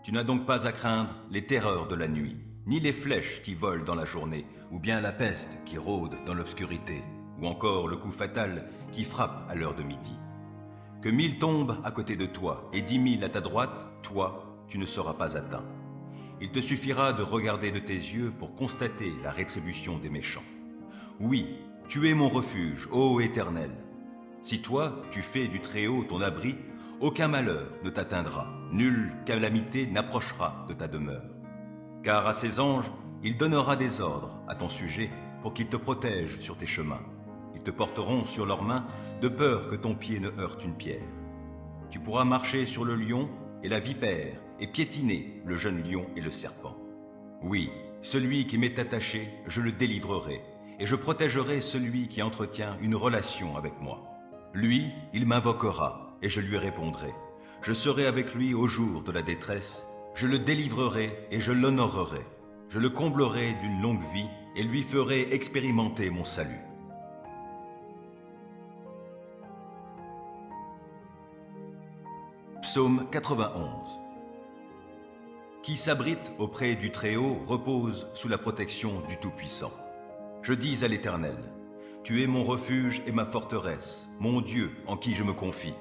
Tu n'as donc pas à craindre les terreurs de la nuit, ni les flèches qui volent dans la journée, ou bien la peste qui rôde dans l'obscurité, ou encore le coup fatal qui frappe à l'heure de midi. Que 1000 tombent à côté de toi et 10 000 à ta droite, toi, tu ne seras pas atteint. Il te suffira de regarder de tes yeux pour constater la rétribution des méchants. Oui, tu es mon refuge, ô Éternel. Si toi, tu fais du Très-Haut ton abri, aucun malheur ne t'atteindra, nulle calamité n'approchera de ta demeure. Car à ses anges, il donnera des ordres à ton sujet pour qu'ils te protègent sur tes chemins. Ils te porteront sur leurs mains de peur que ton pied ne heurte une pierre. Tu pourras marcher sur le lion et la vipère et piétiner le jeune lion et le serpent. Oui, celui qui m'est attaché, je le délivrerai et je protégerai celui qui entretient une relation avec moi. Lui, il m'invoquera et je lui répondrai. Je serai avec lui au jour de la détresse. Je le délivrerai et je l'honorerai. Je le comblerai d'une longue vie et lui ferai expérimenter mon salut. Psaume 91. Qui s'abrite auprès du Très-Haut repose sous la protection du Tout-Puissant. Je dis à l'Éternel, tu es mon refuge et ma forteresse, mon Dieu en qui je me confie.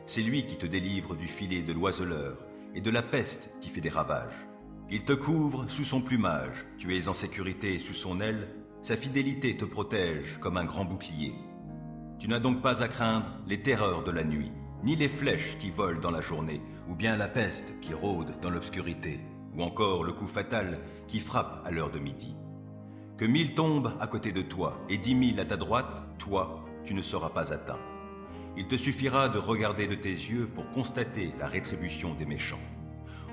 C'est lui qui te délivre du filet de l'oiseleur et de la peste qui fait des ravages. Il te couvre sous son plumage, tu es en sécurité sous son aile, sa fidélité te protège comme un grand bouclier. Tu n'as donc pas à craindre les terreurs de la nuit, ni les flèches qui volent dans la journée, ou bien la peste qui rôde dans l'obscurité, ou encore le coup fatal qui frappe à l'heure de midi. Que 1000 tombent à côté de toi et 10 000 à ta droite, toi, tu ne seras pas atteint. Il te suffira de regarder de tes yeux pour constater la rétribution des méchants.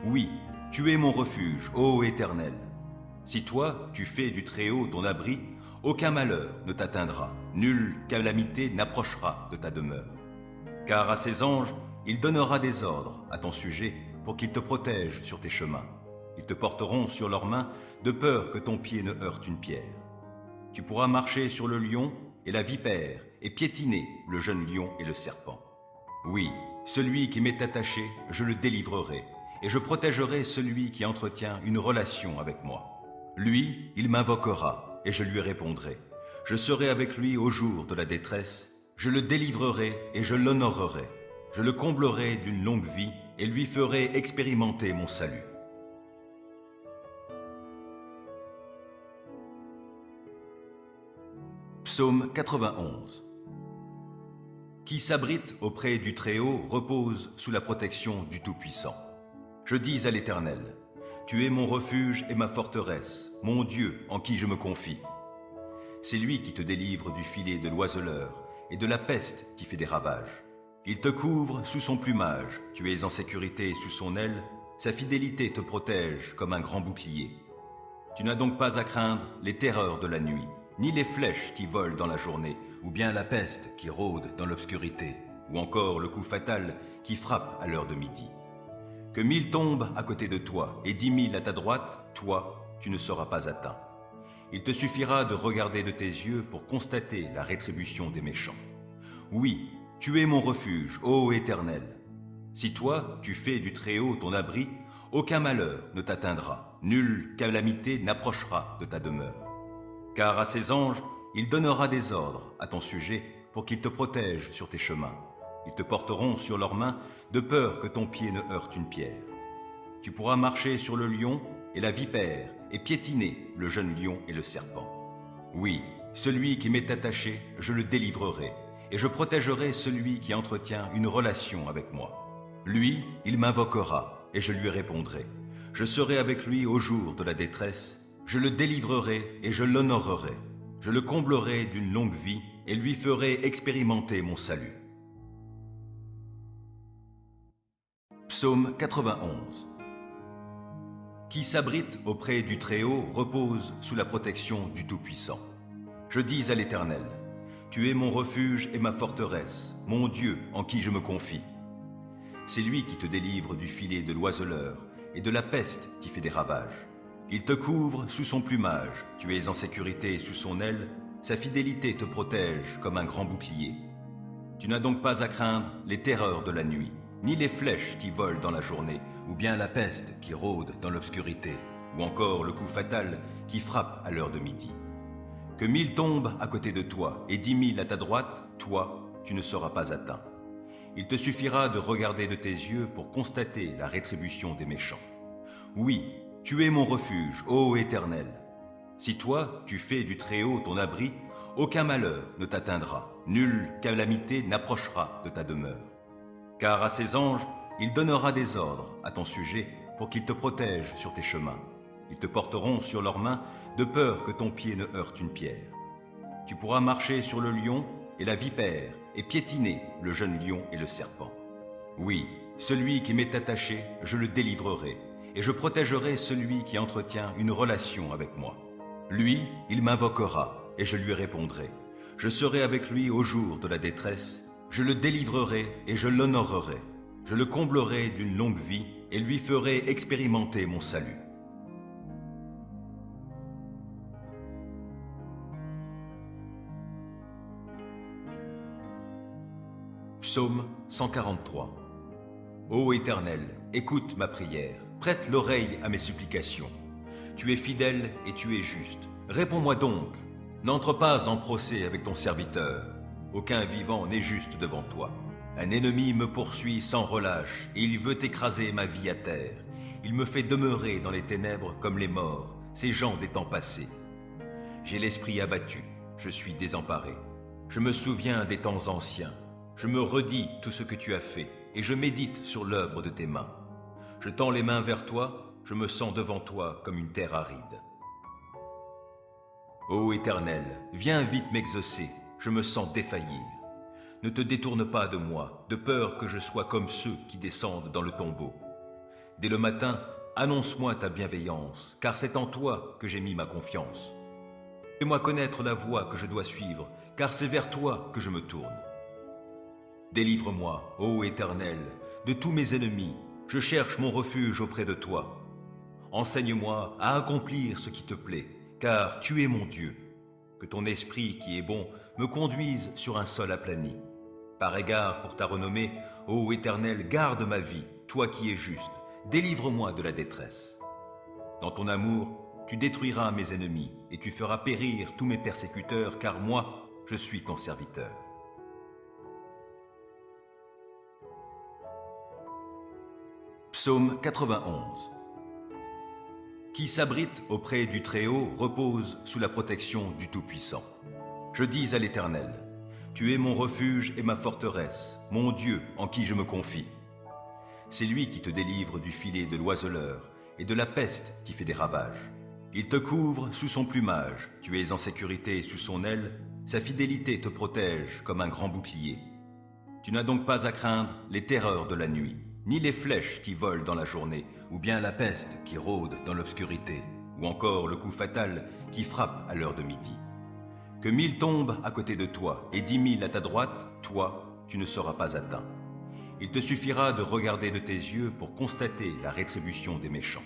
Oui, tu es mon refuge, ô Éternel. Si toi, tu fais du Très-Haut ton abri, aucun malheur ne t'atteindra, nulle calamité n'approchera de ta demeure. Car à ses anges, il donnera des ordres à ton sujet pour qu'ils te protègent sur tes chemins. Ils te porteront sur leurs mains de peur que ton pied ne heurte une pierre. Tu pourras marcher sur le lion et la vipère et piétiner le jeune lion et le serpent. Oui, celui qui m'est attaché, je le délivrerai, et je protégerai celui qui entretient une relation avec moi. Lui, il m'invoquera, et je lui répondrai. Je serai avec lui au jour de la détresse, je le délivrerai et je l'honorerai. Je le comblerai d'une longue vie et lui ferai expérimenter mon salut. Psaume 91. Qui s'abrite auprès du Très-Haut repose sous la protection du Tout-Puissant. Je dis à l'Éternel, tu es mon refuge et ma forteresse, mon Dieu en qui je me confie. C'est lui qui te délivre du filet de l'oiseleur et de la peste qui fait des ravages. Il te couvre sous son plumage, tu es en sécurité sous son aile, sa fidélité te protège comme un grand bouclier. Tu n'as donc pas à craindre les terreurs de la nuit, ni les flèches qui volent dans la journée, ou bien la peste qui rôde dans l'obscurité, ou encore le coup fatal qui frappe à l'heure de midi. Que 1000 tombent à côté de toi et 10 000 à ta droite, toi, tu ne seras pas atteint. Il te suffira de regarder de tes yeux pour constater la rétribution des méchants. Oui, tu es mon refuge, ô Éternel. Si toi, tu fais du Très-Haut ton abri, aucun malheur ne t'atteindra, nulle calamité n'approchera de ta demeure. Car à ses anges, il donnera des ordres à ton sujet pour qu'ils te protègent sur tes chemins. Ils te porteront sur leurs mains de peur que ton pied ne heurte une pierre. Tu pourras marcher sur le lion et la vipère et piétiner le jeune lion et le serpent. Oui, celui qui m'est attaché, je le délivrerai, et je protégerai celui qui entretient une relation avec moi. Lui, il m'invoquera, et je lui répondrai. Je serai avec lui au jour de la détresse, je le délivrerai et je l'honorerai. Je le comblerai d'une longue vie et lui ferai expérimenter mon salut. Psaume 91. Qui s'abrite auprès du Très-Haut repose sous la protection du Tout-Puissant. Je dis à l'Éternel, tu es mon refuge et ma forteresse, mon Dieu en qui je me confie. C'est lui qui te délivre du filet de l'oiseleur et de la peste qui fait des ravages. Il te couvre sous son plumage, tu es en sécurité sous son aile, sa fidélité te protège comme un grand bouclier. Tu n'as donc pas à craindre les terreurs de la nuit, ni les flèches qui volent dans la journée, ou bien la peste qui rôde dans l'obscurité, ou encore le coup fatal qui frappe à l'heure de midi. Que 1000 tombent à côté de toi et 10 000 à ta droite, toi, tu ne seras pas atteint. Il te suffira de regarder de tes yeux pour constater la rétribution des méchants. Oui, tu es mon refuge, ô Éternel. Si toi, tu fais du Très-Haut ton abri, aucun malheur ne t'atteindra, nulle calamité n'approchera de ta demeure. Car à ses anges, il donnera des ordres à ton sujet pour qu'ils te protègent sur tes chemins. Ils te porteront sur leurs mains de peur que ton pied ne heurte une pierre. Tu pourras marcher sur le lion et la vipère et piétiner le jeune lion et le serpent. Oui, celui qui m'est attaché, je le délivrerai, et je protégerai celui qui entretient une relation avec moi. Lui, il m'invoquera, et je lui répondrai. Je serai avec lui au jour de la détresse, je le délivrerai et je l'honorerai. Je le comblerai d'une longue vie et lui ferai expérimenter mon salut. Psaume 143. Ô Éternel, écoute ma prière, prête l'oreille à mes supplications. Tu es fidèle et tu es juste. Réponds-moi donc. N'entre pas en procès avec ton serviteur. Aucun vivant n'est juste devant toi. Un ennemi me poursuit sans relâche et il veut écraser ma vie à terre. Il me fait demeurer dans les ténèbres comme les morts, ces gens des temps passés. J'ai l'esprit abattu, je suis désemparé. Je me souviens des temps anciens. Je me redis tout ce que tu as fait, et je médite sur l'œuvre de tes mains. Je tends les mains vers toi, je me sens devant toi comme une terre aride. Ô Éternel, viens vite m'exaucer, je me sens défaillir. Ne te détourne pas de moi, de peur que je sois comme ceux qui descendent dans le tombeau. Dès le matin, annonce-moi ta bienveillance, car c'est en toi que j'ai mis ma confiance. Fais-moi connaître la voie que je dois suivre, car c'est vers toi que je me tourne. Délivre-moi, ô Éternel, de tous mes ennemis, je cherche mon refuge auprès de toi. Enseigne-moi à accomplir ce qui te plaît, car tu es mon Dieu. Que ton esprit qui est bon me conduise sur un sol aplani. Par égard pour ta renommée, ô Éternel, garde ma vie, toi qui es juste, délivre-moi de la détresse. Dans ton amour, tu détruiras mes ennemis et tu feras périr tous mes persécuteurs, car moi, je suis ton serviteur. Psaume 91. Qui s'abrite auprès du Très-Haut repose sous la protection du Tout-Puissant. Je dis à l'Éternel, tu es mon refuge et ma forteresse, mon Dieu en qui je me confie. C'est lui qui te délivre du filet de l'oiseleur et de la peste qui fait des ravages. Il te couvre sous son plumage, tu es en sécurité sous son aile, sa fidélité te protège comme un grand bouclier. Tu n'as donc pas à craindre les terreurs de la nuit, ni les flèches qui volent dans la journée, ou bien la peste qui rôde dans l'obscurité, ou encore le coup fatal qui frappe à l'heure de midi. Que 1000 tombent à côté de toi et 10 000 à ta droite, toi, tu ne seras pas atteint. Il te suffira de regarder de tes yeux pour constater la rétribution des méchants.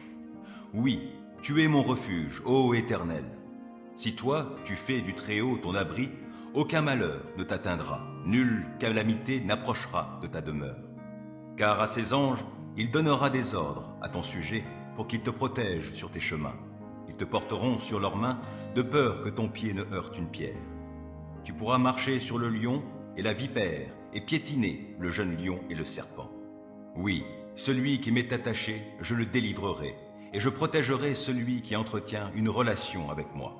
Oui, tu es mon refuge, ô Éternel. Si toi, tu fais du Très-Haut ton abri, aucun malheur ne t'atteindra, nulle calamité n'approchera de ta demeure. Car à ses anges, il donnera des ordres à ton sujet pour qu'ils te protègent sur tes chemins. Ils te porteront sur leurs mains de peur que ton pied ne heurte une pierre. Tu pourras marcher sur le lion et la vipère et piétiner le jeune lion et le serpent. Oui, celui qui m'est attaché, je le délivrerai et je protégerai celui qui entretient une relation avec moi.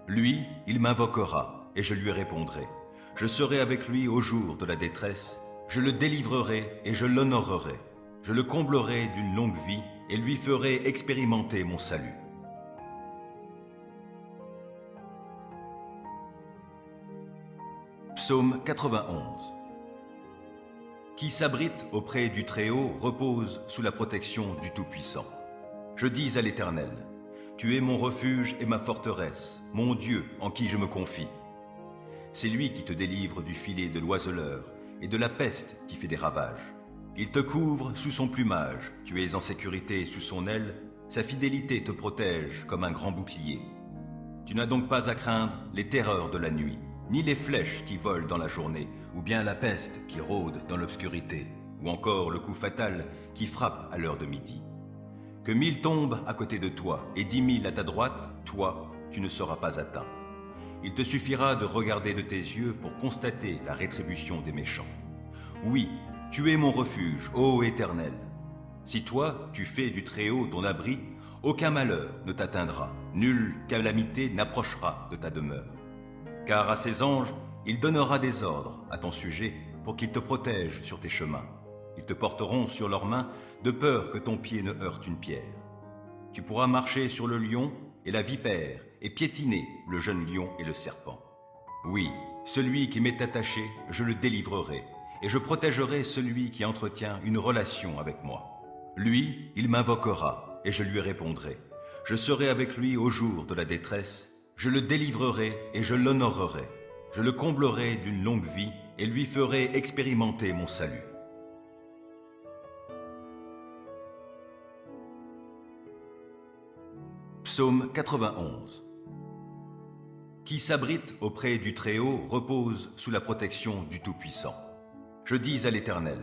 Lui, il m'invoquera et je lui répondrai. Je serai avec lui au jour de la détresse. Je le délivrerai et je l'honorerai. Je le comblerai d'une longue vie et lui ferai expérimenter mon salut. Psaume 91. Qui s'abrite auprès du Très-Haut repose sous la protection du Tout-Puissant. Je dis à l'Éternel, tu es mon refuge et ma forteresse, mon Dieu en qui je me confie. C'est lui qui te délivre du filet de l'oiseleur et de la peste qui fait des ravages. Il te couvre sous son plumage, tu es en sécurité sous son aile, sa fidélité te protège comme un grand bouclier. Tu n'as donc pas à craindre les terreurs de la nuit, ni les flèches qui volent dans la journée, ou bien la peste qui rôde dans l'obscurité, ou encore le coup fatal qui frappe à l'heure de midi. Que 1000 tombent à côté de toi et 10 000 à ta droite, toi, tu ne seras pas atteint. Il te suffira de regarder de tes yeux pour constater la rétribution des méchants. Oui, tu es mon refuge, ô Éternel. Si toi, tu fais du Très-Haut ton abri, aucun malheur ne t'atteindra, nulle calamité n'approchera de ta demeure. Car à ses anges, il donnera des ordres à ton sujet pour qu'ils te protègent sur tes chemins. Ils te porteront sur leurs mains de peur que ton pied ne heurte une pierre. Tu pourras marcher sur le lion et la vipère et piétiner le jeune lion et le serpent. Oui, celui qui m'est attaché, je le délivrerai et je protégerai celui qui entretient une relation avec moi. Lui, il m'invoquera et je lui répondrai. Je serai avec lui au jour de la détresse. Je le délivrerai et je l'honorerai. Je le comblerai d'une longue vie et lui ferai expérimenter mon salut. Psaume 91. Qui s'abrite auprès du Très-Haut repose sous la protection du Tout-Puissant. Je dis à l'Éternel,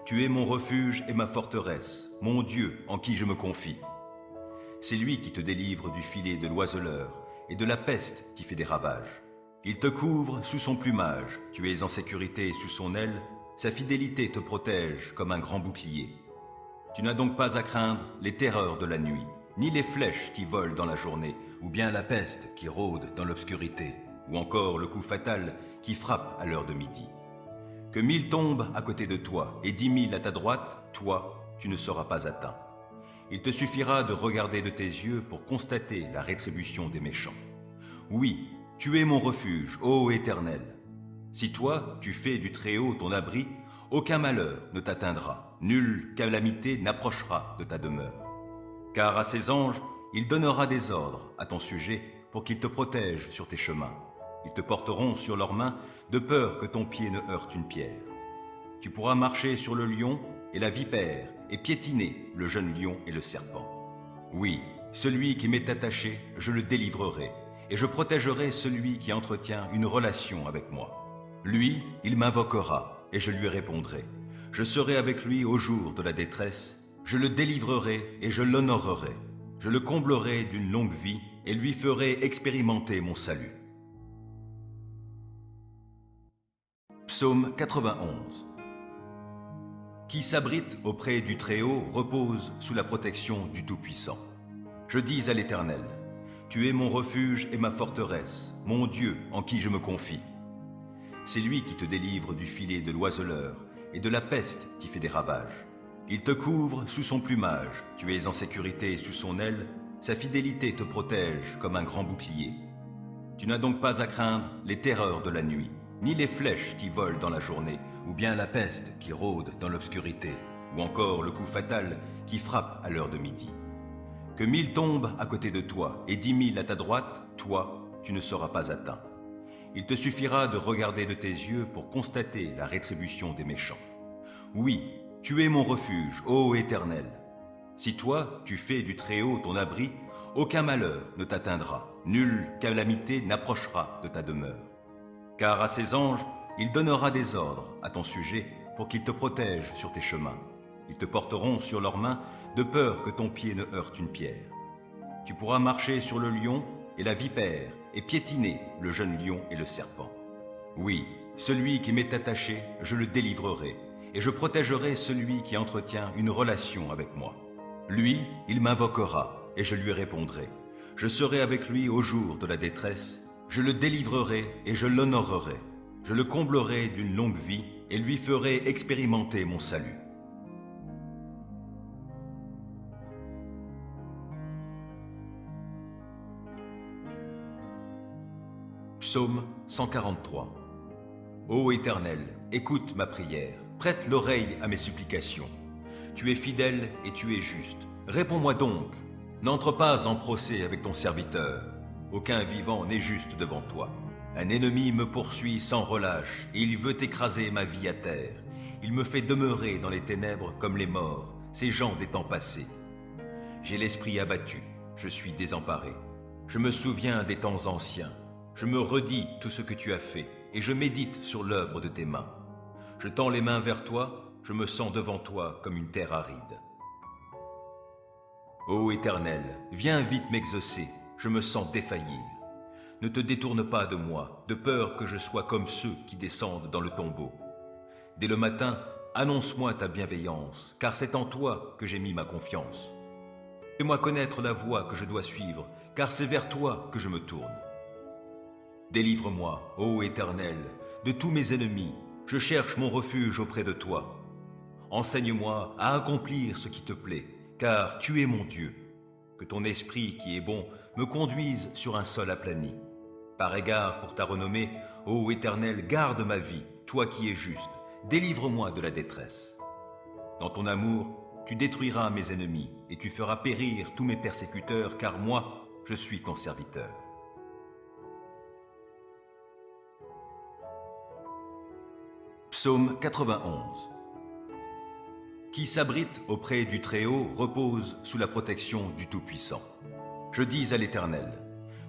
tu es mon refuge et ma forteresse, mon Dieu en qui je me confie. C'est lui qui te délivre du filet de l'oiseleur et de la peste qui fait des ravages. Il te couvre sous son plumage, tu es en sécurité sous son aile, sa fidélité te protège comme un grand bouclier. Tu n'as donc pas à craindre les terreurs de la nuit, ni les flèches qui volent dans la journée, ou bien la peste qui rôde dans l'obscurité, ou encore le coup fatal qui frappe à l'heure de midi. Que 1000 tombent à côté de toi et 10 000 à ta droite, toi, tu ne seras pas atteint. Il te suffira de regarder de tes yeux pour constater la rétribution des méchants. Oui, tu es mon refuge, ô Éternel. Si toi, tu fais du Très-Haut ton abri, aucun malheur ne t'atteindra, nulle calamité n'approchera de ta demeure. Car à ses anges, il donnera des ordres à ton sujet pour qu'ils te protègent sur tes chemins. Ils te porteront sur leurs mains de peur que ton pied ne heurte une pierre. Tu pourras marcher sur le lion et la vipère et piétiner le jeune lion et le serpent. Oui, celui qui m'est attaché, je le délivrerai et je protégerai celui qui entretient une relation avec moi. Lui, il m'invoquera et je lui répondrai. Je serai avec lui au jour de la détresse, je le délivrerai et je l'honorerai. Je le comblerai d'une longue vie et lui ferai expérimenter mon salut. Psaume 91. Qui s'abrite auprès du Très-Haut repose sous la protection du Tout-Puissant. Je dis à l'Éternel, tu es mon refuge et ma forteresse, mon Dieu en qui je me confie. C'est lui qui te délivre du filet de l'oiseleur et de la peste qui fait des ravages. Il te couvre sous son plumage, tu es en sécurité sous son aile, sa fidélité te protège comme un grand bouclier. Tu n'as donc pas à craindre les terreurs de la nuit, ni les flèches qui volent dans la journée, ou bien la peste qui rôde dans l'obscurité, ou encore le coup fatal qui frappe à l'heure de midi. Que 1000 tombent à côté de toi et 10 000 à ta droite, toi, tu ne seras pas atteint. Il te suffira de regarder de tes yeux pour constater la rétribution des méchants. Oui, tu es mon refuge, ô Éternel. Si toi, tu fais du Très-Haut ton abri, aucun malheur ne t'atteindra, nulle calamité n'approchera de ta demeure. Car à ses anges, il donnera des ordres à ton sujet pour qu'ils te protègent sur tes chemins. Ils te porteront sur leurs mains de peur que ton pied ne heurte une pierre. Tu pourras marcher sur le lion et la vipère et piétiner le jeune lion et le serpent. Oui, celui qui m'est attaché, je le délivrerai et je protégerai celui qui entretient une relation avec moi. Lui, il m'invoquera et je lui répondrai. Je serai avec lui au jour de la détresse, je le délivrerai et je l'honorerai. Je le comblerai d'une longue vie et lui ferai expérimenter mon salut. Psaume 143. Ô Éternel, écoute ma prière, prête l'oreille à mes supplications. Tu es fidèle et tu es juste. Réponds-moi donc. N'entre pas en procès avec ton serviteur. Aucun vivant n'est juste devant toi. Un ennemi me poursuit sans relâche et il veut écraser ma vie à terre. Il me fait demeurer dans les ténèbres comme les morts, ces gens des temps passés. J'ai l'esprit abattu, je suis désemparé. Je me souviens des temps anciens. Je me redis tout ce que tu as fait et je médite sur l'œuvre de tes mains. Je tends les mains vers toi, je me sens devant toi comme une terre aride. Ô Éternel, viens vite m'exaucer, je me sens défaillir. Ne te détourne pas de moi, de peur que je sois comme ceux qui descendent dans le tombeau. Dès le matin, annonce-moi ta bienveillance, car c'est en toi que j'ai mis ma confiance. Fais-moi connaître la voie que je dois suivre, car c'est vers toi que je me tourne. Délivre-moi, ô Éternel, de tous mes ennemis, je cherche mon refuge auprès de toi. Enseigne-moi à accomplir ce qui te plaît, car tu es mon Dieu. Que ton esprit qui est bon me conduise sur un sol aplani. Par égard pour ta renommée, ô Éternel, garde ma vie, toi qui es juste, délivre-moi de la détresse. Dans ton amour, tu détruiras mes ennemis et tu feras périr tous mes persécuteurs, car moi, je suis ton serviteur. Psaume 91. Qui s'abrite auprès du Très-Haut repose sous la protection du Tout-Puissant. Je dis à l'Éternel,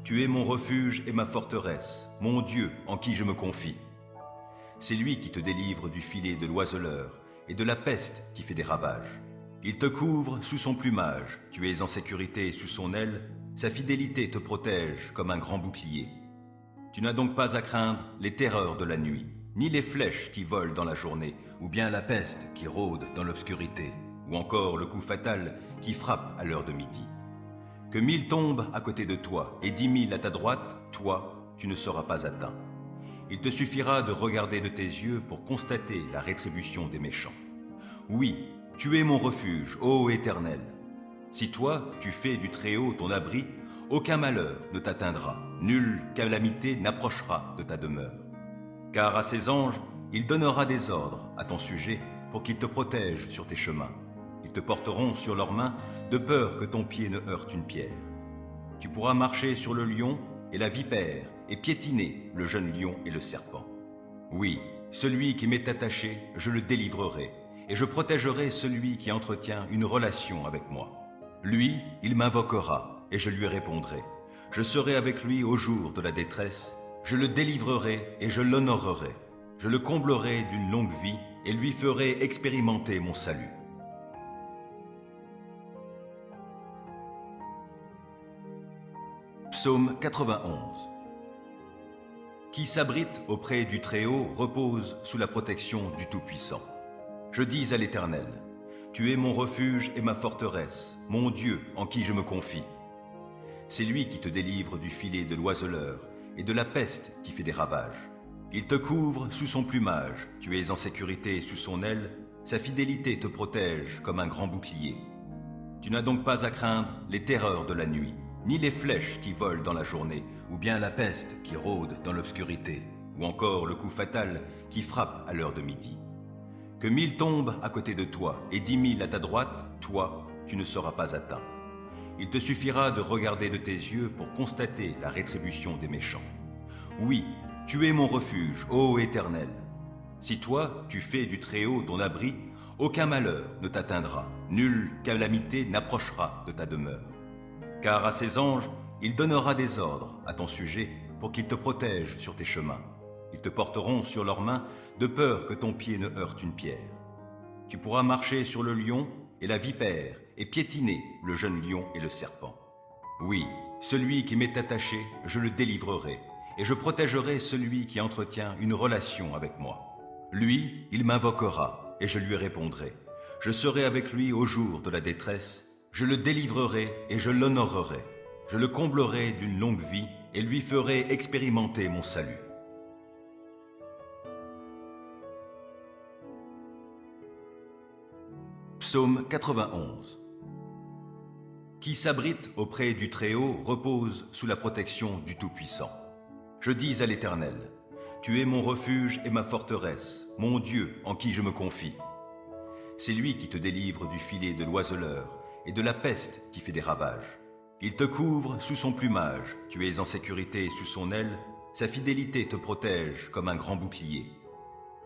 tu es mon refuge et ma forteresse, mon Dieu en qui je me confie. C'est lui qui te délivre du filet de l'oiseleur et de la peste qui fait des ravages. Il te couvre sous son plumage, tu es en sécurité sous son aile, sa fidélité te protège comme un grand bouclier. Tu n'as donc pas à craindre les terreurs de la nuit, ni les flèches qui volent dans la journée, ou bien la peste qui rôde dans l'obscurité, ou encore le coup fatal qui frappe à l'heure de midi. Que 1000 tombent à côté de toi et 10 000 à ta droite, toi, tu ne seras pas atteint. Il te suffira de regarder de tes yeux pour constater la rétribution des méchants. Oui, tu es mon refuge, ô Éternel. Si toi, tu fais du Très-Haut ton abri, aucun malheur ne t'atteindra, nulle calamité n'approchera de ta demeure. Car à ses anges, il donnera des ordres à ton sujet pour qu'ils te protègent sur tes chemins. Ils te porteront sur leurs mains de peur que ton pied ne heurte une pierre. Tu pourras marcher sur le lion et la vipère et piétiner le jeune lion et le serpent. Oui, celui qui m'est attaché, je le délivrerai, et je protégerai celui qui entretient une relation avec moi. Lui, il m'invoquera, et je lui répondrai. Je serai avec lui au jour de la détresse, je le délivrerai et je l'honorerai. Je le comblerai d'une longue vie et lui ferai expérimenter mon salut. Psaume 91. Qui s'abrite auprès du Très-Haut repose sous la protection du Tout-Puissant. Je dis à l'Éternel, tu es mon refuge et ma forteresse, mon Dieu en qui je me confie. C'est lui qui te délivre du filet de l'oiseleur et de la peste qui fait des ravages. Il te couvre sous son plumage, tu es en sécurité sous son aile, sa fidélité te protège comme un grand bouclier. Tu n'as donc pas à craindre les terreurs de la nuit, ni les flèches qui volent dans la journée, ou bien la peste qui rôde dans l'obscurité, ou encore le coup fatal qui frappe à l'heure de midi. Que 1000 tombent à côté de toi et 10 000 à ta droite, toi, tu ne seras pas atteint. Il te suffira de regarder de tes yeux pour constater la rétribution des méchants. Oui, tu es mon refuge, ô Éternel. Si toi, tu fais du Très-Haut ton abri, aucun malheur ne t'atteindra, nulle calamité n'approchera de ta demeure. Car à ses anges, il donnera des ordres à ton sujet pour qu'ils te protègent sur tes chemins. Ils te porteront sur leurs mains de peur que ton pied ne heurte une pierre. Tu pourras marcher sur le lion et la vipère et piétiner le jeune lion et le serpent. Oui, celui qui m'est attaché, je le délivrerai, et je protégerai celui qui entretient une relation avec moi. Lui, il m'invoquera, et je lui répondrai. Je serai avec lui au jour de la détresse, je le délivrerai et je l'honorerai. Je le comblerai d'une longue vie et lui ferai expérimenter mon salut. Psaume 91. Qui s'abrite auprès du Très-Haut repose sous la protection du Tout-Puissant. Je dis à l'Éternel, tu es mon refuge et ma forteresse, mon Dieu en qui je me confie. C'est lui qui te délivre du filet de l'oiseleur et de la peste qui fait des ravages. Il te couvre sous son plumage, tu es en sécurité sous son aile, sa fidélité te protège comme un grand bouclier.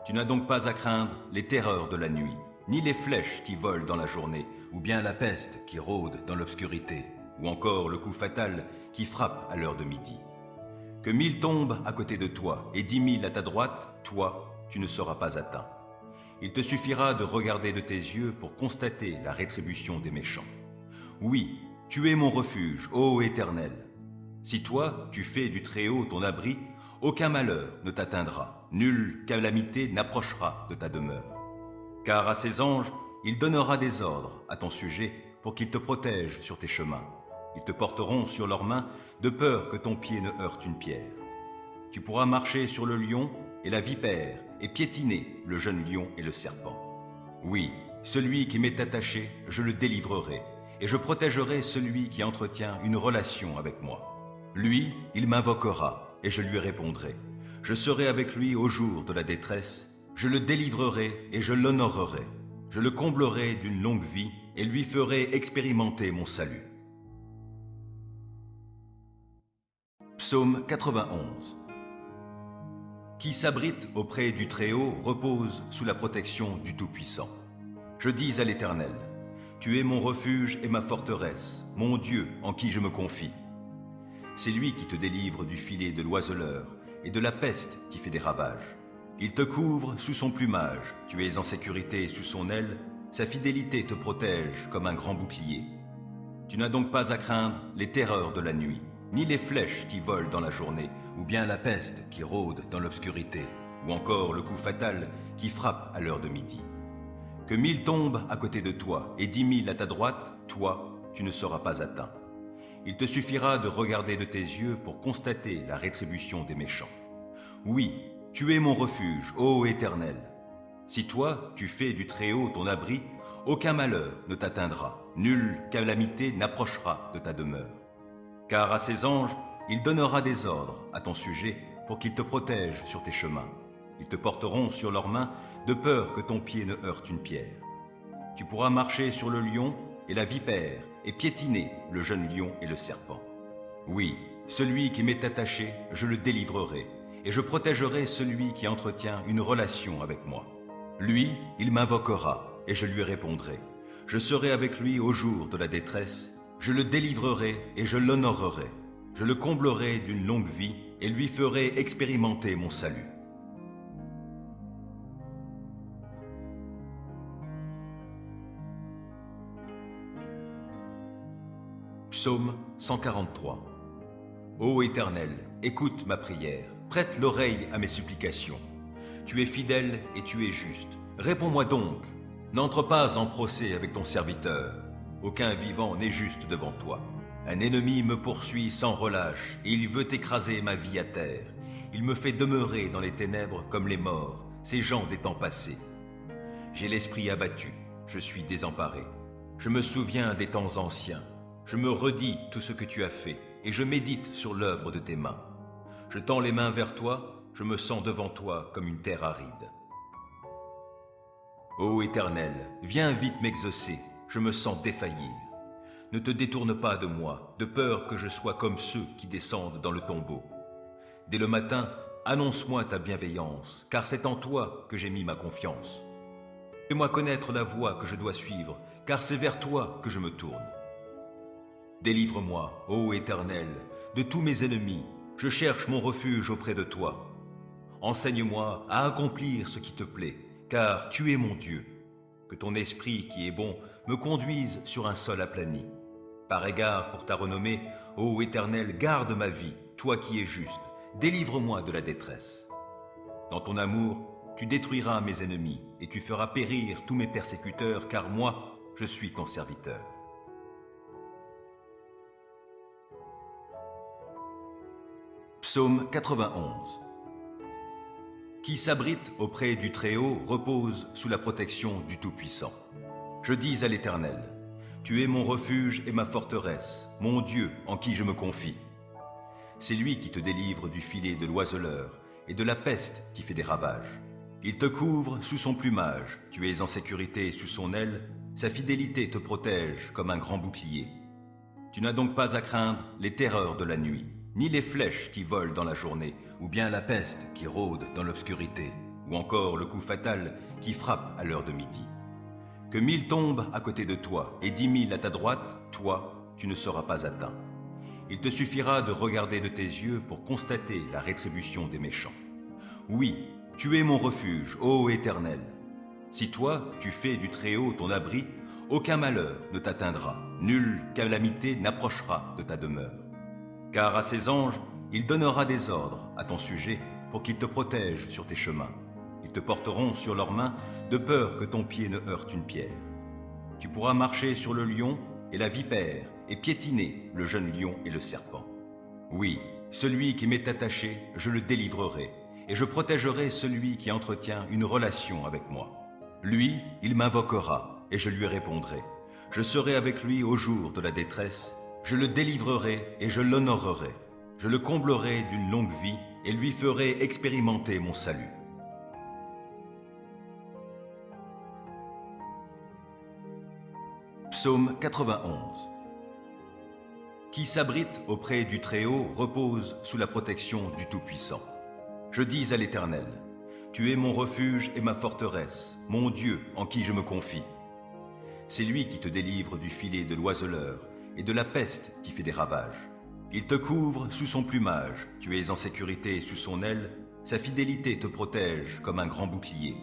Tu n'as donc pas à craindre les terreurs de la nuit, ni les flèches qui volent dans la journée, ou bien la peste qui rôde dans l'obscurité, ou encore le coup fatal qui frappe à l'heure de midi. Que 1000 tombent à côté de toi et 10 000 à ta droite, toi, tu ne seras pas atteint. Il te suffira de regarder de tes yeux pour constater la rétribution des méchants. Oui, tu es mon refuge, ô Éternel. Si toi, tu fais du Très-Haut ton abri, aucun malheur ne t'atteindra, nulle calamité n'approchera de ta demeure. Car à ses anges, il donnera des ordres à ton sujet pour qu'ils te protègent sur tes chemins. Ils te porteront sur leurs mains de peur que ton pied ne heurte une pierre. Tu pourras marcher sur le lion et la vipère et piétiner le jeune lion et le serpent. Oui, celui qui m'est attaché, je le délivrerai, et je protégerai celui qui entretient une relation avec moi. Lui, il m'invoquera, et je lui répondrai. Je serai avec lui au jour de la détresse, je le délivrerai et je l'honorerai. Je le comblerai d'une longue vie et lui ferai expérimenter mon salut. Psaume 91. Qui s'abrite auprès du Très-Haut repose sous la protection du Tout-Puissant. Je dis à l'Éternel, tu es mon refuge et ma forteresse, mon Dieu en qui je me confie. C'est lui qui te délivre du filet de l'oiseleur et de la peste qui fait des ravages. Il te couvre sous son plumage, tu es en sécurité sous son aile, sa fidélité te protège comme un grand bouclier. Tu n'as donc pas à craindre les terreurs de la nuit, ni les flèches qui volent dans la journée, ou bien la peste qui rôde dans l'obscurité, ou encore le coup fatal qui frappe à l'heure de midi. Que 1000 tombent à côté de toi et 10 000 à ta droite, toi, tu ne seras pas atteint. Il te suffira de regarder de tes yeux pour constater la rétribution des méchants. Oui, tu es mon refuge, ô Éternel. Si toi, tu fais du Très-Haut ton abri, aucun malheur ne t'atteindra, nulle calamité n'approchera de ta demeure. Car à ses anges, il donnera des ordres à ton sujet pour qu'ils te protègent sur tes chemins. Ils te porteront sur leurs mains de peur que ton pied ne heurte une pierre. Tu pourras marcher sur le lion et la vipère et piétiner le jeune lion et le serpent. Oui, celui qui m'est attaché, je le délivrerai, et je protégerai celui qui entretient une relation avec moi. Lui, il m'invoquera, et je lui répondrai. Je serai avec lui au jour de la détresse, je le délivrerai et je l'honorerai. Je le comblerai d'une longue vie et lui ferai expérimenter mon salut. Psaume 143. Ô Éternel, écoute ma prière, prête l'oreille à mes supplications. Tu es fidèle et tu es juste. Réponds-moi donc. N'entre pas en procès avec ton serviteur. Aucun vivant n'est juste devant toi. Un ennemi me poursuit sans relâche et il veut écraser ma vie à terre. Il me fait demeurer dans les ténèbres comme les morts, ces gens des temps passés. J'ai l'esprit abattu, je suis désemparé. Je me souviens des temps anciens. Je me redis tout ce que tu as fait et je médite sur l'œuvre de tes mains. Je tends les mains vers toi, je me sens devant toi comme une terre aride. Ô Éternel, viens vite m'exaucer, je me sens défaillir. Ne te détourne pas de moi, de peur que je sois comme ceux qui descendent dans le tombeau. Dès le matin, annonce-moi ta bienveillance, car c'est en toi que j'ai mis ma confiance. Fais-moi connaître la voie que je dois suivre, car c'est vers toi que je me tourne. Délivre-moi, ô Éternel, de tous mes ennemis, je cherche mon refuge auprès de toi. Enseigne-moi à accomplir ce qui te plaît, car tu es mon Dieu. Que ton esprit qui est bon me conduise sur un sol aplani. Par égard pour ta renommée, ô Éternel, garde ma vie, toi qui es juste, délivre-moi de la détresse. Dans ton amour, tu détruiras mes ennemis et tu feras périr tous mes persécuteurs, car moi, je suis ton serviteur. Psaume 91. Qui s'abrite auprès du Très-Haut repose sous la protection du Tout-Puissant. Je dis à l'Éternel, tu es mon refuge et ma forteresse, mon Dieu en qui je me confie. C'est lui qui te délivre du filet de l'oiseleur et de la peste qui fait des ravages. Il te couvre sous son plumage, tu es en sécurité sous son aile, sa fidélité te protège comme un grand bouclier. Tu n'as donc pas à craindre les terreurs de la nuit, ni les flèches qui volent dans la journée, ou bien la peste qui rôde dans l'obscurité, ou encore le coup fatal qui frappe à l'heure de midi. Que 1000 tombent à côté de toi et 10 000 à ta droite, toi, tu ne seras pas atteint. Il te suffira de regarder de tes yeux pour constater la rétribution des méchants. Oui, tu es mon refuge, ô Éternel. Si toi, tu fais du Très-Haut ton abri, aucun malheur ne t'atteindra, nulle calamité n'approchera de ta demeure. Car à ses anges, il donnera des ordres à ton sujet pour qu'ils te protègent sur tes chemins. Ils te porteront sur leurs mains de peur que ton pied ne heurte une pierre. Tu pourras marcher sur le lion et la vipère et piétiner le jeune lion et le serpent. Oui, celui qui m'est attaché, je le délivrerai et je protégerai celui qui entretient une relation avec moi. Lui, il m'invoquera et je lui répondrai. Je serai avec lui au jour de la détresse. Je le délivrerai et je l'honorerai. Je le comblerai d'une longue vie et lui ferai expérimenter mon salut. Psaume 91. Qui s'abrite auprès du Très-Haut repose sous la protection du Tout-Puissant. Je dis à l'Éternel, tu es mon refuge et ma forteresse, mon Dieu en qui je me confie. C'est lui qui te délivre du filet de l'oiseleur et de la peste qui fait des ravages. Il te couvre sous son plumage, tu es en sécurité sous son aile, sa fidélité te protège comme un grand bouclier.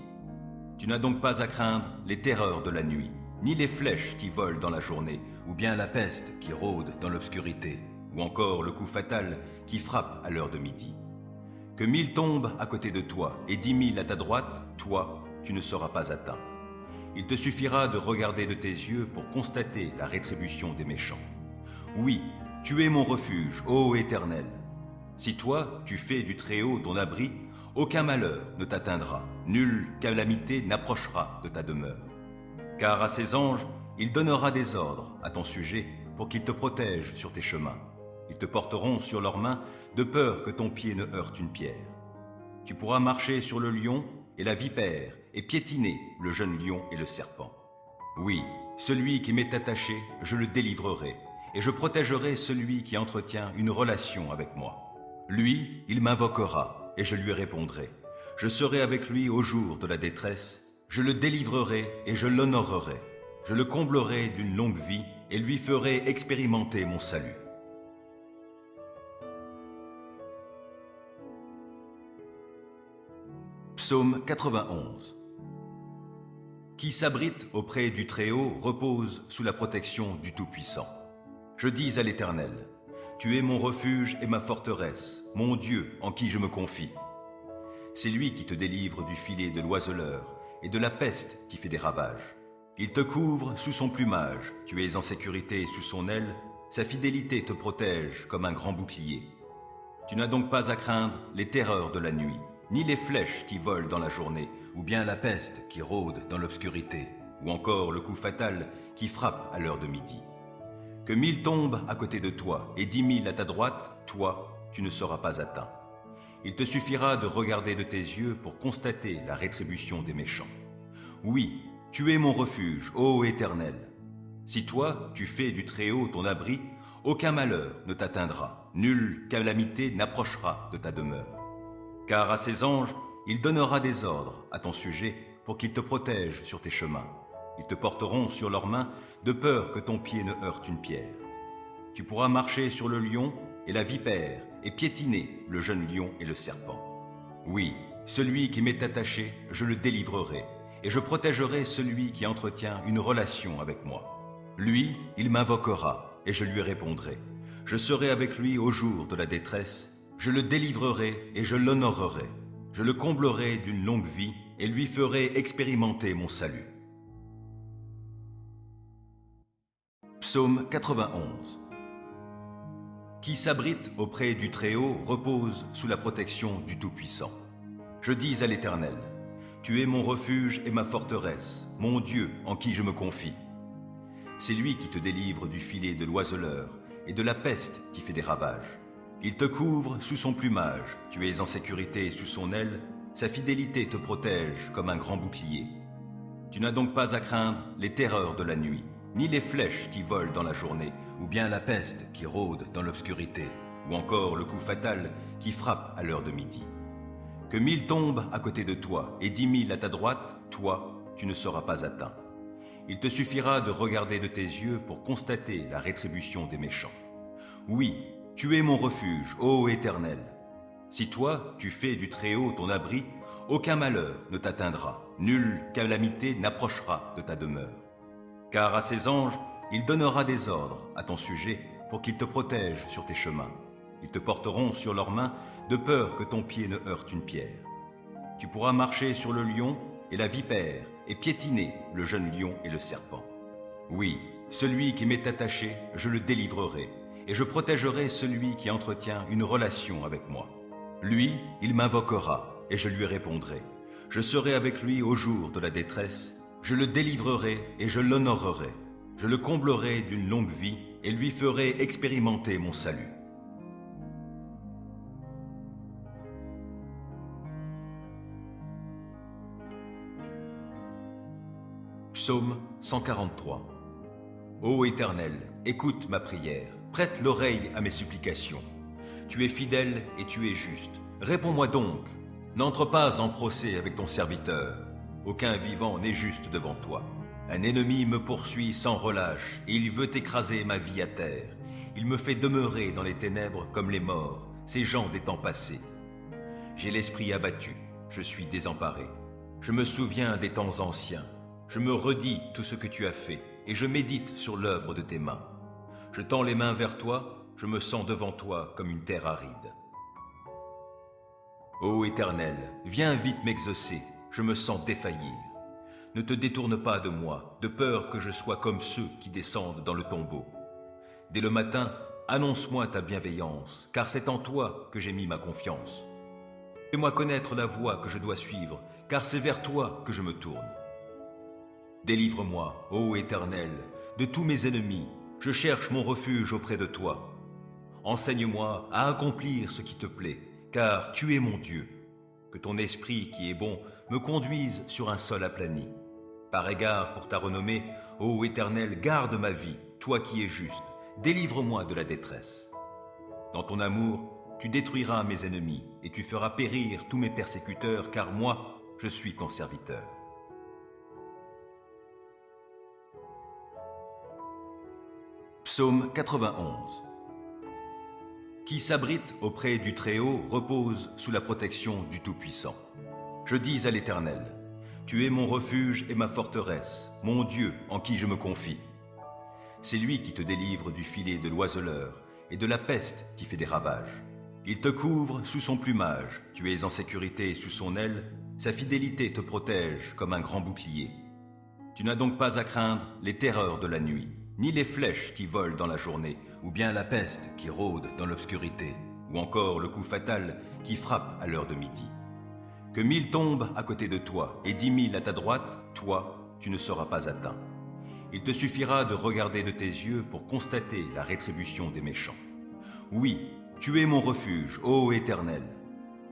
Tu n'as donc pas à craindre les terreurs de la nuit, ni les flèches qui volent dans la journée, ou bien la peste qui rôde dans l'obscurité, ou encore le coup fatal qui frappe à l'heure de midi. Que 1000 tombent à côté de toi et 10 000 à ta droite, toi, tu ne seras pas atteint. Il te suffira de regarder de tes yeux pour constater la rétribution des méchants. Oui, Tu es mon refuge, ô Éternel. Si toi, tu fais du Très-Haut ton abri, aucun malheur ne t'atteindra, nulle calamité n'approchera de ta demeure. Car à ses anges, il donnera des ordres à ton sujet pour qu'ils te protègent sur tes chemins. Ils te porteront sur leurs mains de peur que ton pied ne heurte une pierre. Tu pourras marcher sur le lion et la vipère et piétiner le jeune lion et le serpent. Oui, celui qui m'est attaché, je le délivrerai et je protégerai celui qui entretient une relation avec moi. Lui, il m'invoquera et je lui répondrai. Je serai avec lui au jour de la détresse. Je le délivrerai et je l'honorerai. Je le comblerai d'une longue vie et lui ferai expérimenter mon salut. Psaume 91. Qui s'abrite auprès du Très-Haut repose sous la protection du Tout-Puissant. Je dis à l'Éternel, tu es mon refuge et ma forteresse, mon Dieu en qui je me confie. C'est lui qui te délivre du filet de l'oiseleur et de la peste qui fait des ravages. Il te couvre sous son plumage, tu es en sécurité sous son aile, sa fidélité te protège comme un grand bouclier. Tu n'as donc pas à craindre les terreurs de la nuit, ni les flèches qui volent dans la journée, ou bien la peste qui rôde dans l'obscurité, ou encore le coup fatal qui frappe à l'heure de midi. Que 1000 tombent à côté de toi et 10 000 à ta droite, toi, tu ne seras pas atteint. Il te suffira de regarder de tes yeux pour constater la rétribution des méchants. Oui, tu es mon refuge, ô Éternel. Si toi, tu fais du Très-Haut ton abri, aucun malheur ne t'atteindra, nulle calamité n'approchera de ta demeure. Car à ses anges, il donnera des ordres à ton sujet pour qu'ils te protègent sur tes chemins. Ils te porteront sur leurs mains de peur que ton pied ne heurte une pierre. Tu pourras marcher sur le lion et la vipère et piétiner le jeune lion et le serpent. Oui, celui qui m'est attaché, je le délivrerai et je protégerai celui qui entretient une relation avec moi. Lui, il m'invoquera et je lui répondrai. Je serai avec lui au jour de la détresse. Je le délivrerai et je l'honorerai. Je le comblerai d'une longue vie et lui ferai expérimenter mon salut. Psaume 91. Qui s'abrite auprès du Très-Haut repose sous la protection du Tout-Puissant. Je dis à l'Éternel, tu es mon refuge et ma forteresse, mon Dieu en qui je me confie. C'est lui qui te délivre du filet de l'oiseleur et de la peste qui fait des ravages. Il te couvre sous son plumage, tu es en sécurité sous son aile, sa fidélité te protège comme un grand bouclier. Tu n'as donc pas à craindre les terreurs de la nuit, ni les flèches qui volent dans la journée, ou bien la peste qui rôde dans l'obscurité, ou encore le coup fatal qui frappe à l'heure de midi. Que 1000 tombent à côté de toi et 10 000 à ta droite, toi, tu ne seras pas atteint. Il te suffira de regarder de tes yeux pour constater la rétribution des méchants. Oui, tu es mon refuge, ô Éternel. Si toi, tu fais du Très-Haut ton abri, aucun malheur ne t'atteindra, nulle calamité n'approchera de ta demeure. Car à ses anges, il donnera des ordres à ton sujet pour qu'ils te protègent sur tes chemins. Ils te porteront sur leurs mains de peur que ton pied ne heurte une pierre. Tu pourras marcher sur le lion et la vipère et piétiner le jeune lion et le serpent. Oui, celui qui m'est attaché, je le délivrerai et je protégerai celui qui entretient une relation avec moi. Lui, il m'invoquera et je lui répondrai. Je serai avec lui au jour de la détresse. Je le délivrerai et je l'honorerai. Je le comblerai d'une longue vie et lui ferai expérimenter mon salut. Psaume 143. Ô Éternel, écoute ma prière, prête l'oreille à mes supplications. Tu es fidèle et tu es juste. Réponds-moi donc. N'entre pas en procès avec ton serviteur. Aucun vivant n'est juste devant toi. Un ennemi me poursuit sans relâche et il veut écraser ma vie à terre. Il me fait demeurer dans les ténèbres comme les morts, ces gens des temps passés. J'ai l'esprit abattu, je suis désemparé. Je me souviens des temps anciens. Je me redis tout ce que tu as fait et je médite sur l'œuvre de tes mains. Je tends les mains vers toi, je me sens devant toi comme une terre aride. Ô Éternel, viens vite m'exaucer, je me sens défaillir. Ne te détourne pas de moi, de peur que je sois comme ceux qui descendent dans le tombeau. Dès le matin, Annonce-moi ta bienveillance, car c'est en toi que j'ai mis ma confiance. Fais-moi connaître la voie que je dois suivre, car c'est vers toi que je me tourne. Délivre-moi, ô Éternel, de tous mes ennemis, je cherche mon refuge auprès de toi. Enseigne-moi à accomplir ce qui te plaît, car tu es mon Dieu. Que ton esprit qui est bon me conduise sur un sol aplani. Par égard pour ta renommée, ô Éternel, garde ma vie, toi qui es juste, délivre-moi de la détresse. Dans ton amour, tu détruiras mes ennemis et tu feras périr tous mes persécuteurs, car moi, je suis ton serviteur. Psaume 91. Qui s'abrite auprès du Très-Haut repose sous la protection du Tout-Puissant. Je dis à l'Éternel, tu es mon refuge et ma forteresse, mon Dieu en qui je me confie. C'est lui qui te délivre du filet de l'oiseleur et de la peste qui fait des ravages. Il te couvre sous son plumage, tu es en sécurité sous son aile, sa fidélité te protège comme un grand bouclier. Tu n'as donc pas à craindre les terreurs de la nuit, ni les flèches qui volent dans la journée, ou bien la peste qui rôde dans l'obscurité, ou encore le coup fatal qui frappe à l'heure de midi. Que 1000 tombent à côté de toi et 10 000 à ta droite, toi, tu ne seras pas atteint. Il te suffira de regarder de tes yeux pour constater la rétribution des méchants. Oui, tu es mon refuge, ô Éternel.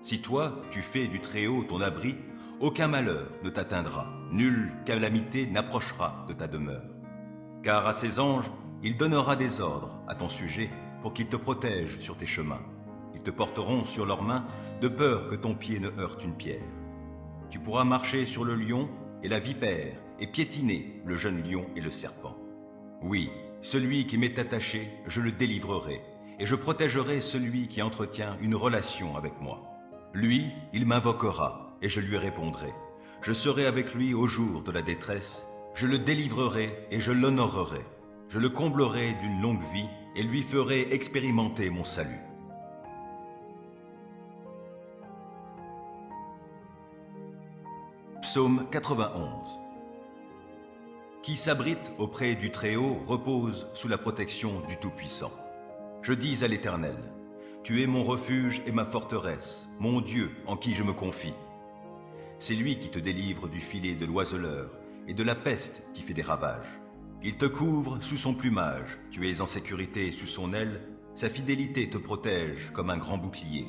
Si toi, tu fais du Très-Haut ton abri, aucun malheur ne t'atteindra, nulle calamité n'approchera de ta demeure. Car à ses anges, il donnera des ordres à ton sujet pour qu'ils te protègent sur tes chemins. Ils te porteront sur leurs mains de peur que ton pied ne heurte une pierre. Tu pourras marcher sur le lion et la vipère et piétiner le jeune lion et le serpent. Oui, celui qui m'est attaché, je le délivrerai et je protégerai celui qui entretient une relation avec moi. Lui, il m'invoquera et je lui répondrai. Je serai avec lui au jour de la détresse. Je le délivrerai et je l'honorerai. Je le comblerai d'une longue vie et lui ferai expérimenter mon salut. Psaume 91. Qui s'abrite auprès du Très-Haut repose sous la protection du Tout-Puissant. Je dis à l'Éternel, tu es mon refuge et ma forteresse, mon Dieu en qui je me confie. C'est lui qui te délivre du filet de l'oiseleur et de la peste qui fait des ravages. Il te couvre sous son plumage, tu es en sécurité sous son aile, sa fidélité te protège comme un grand bouclier.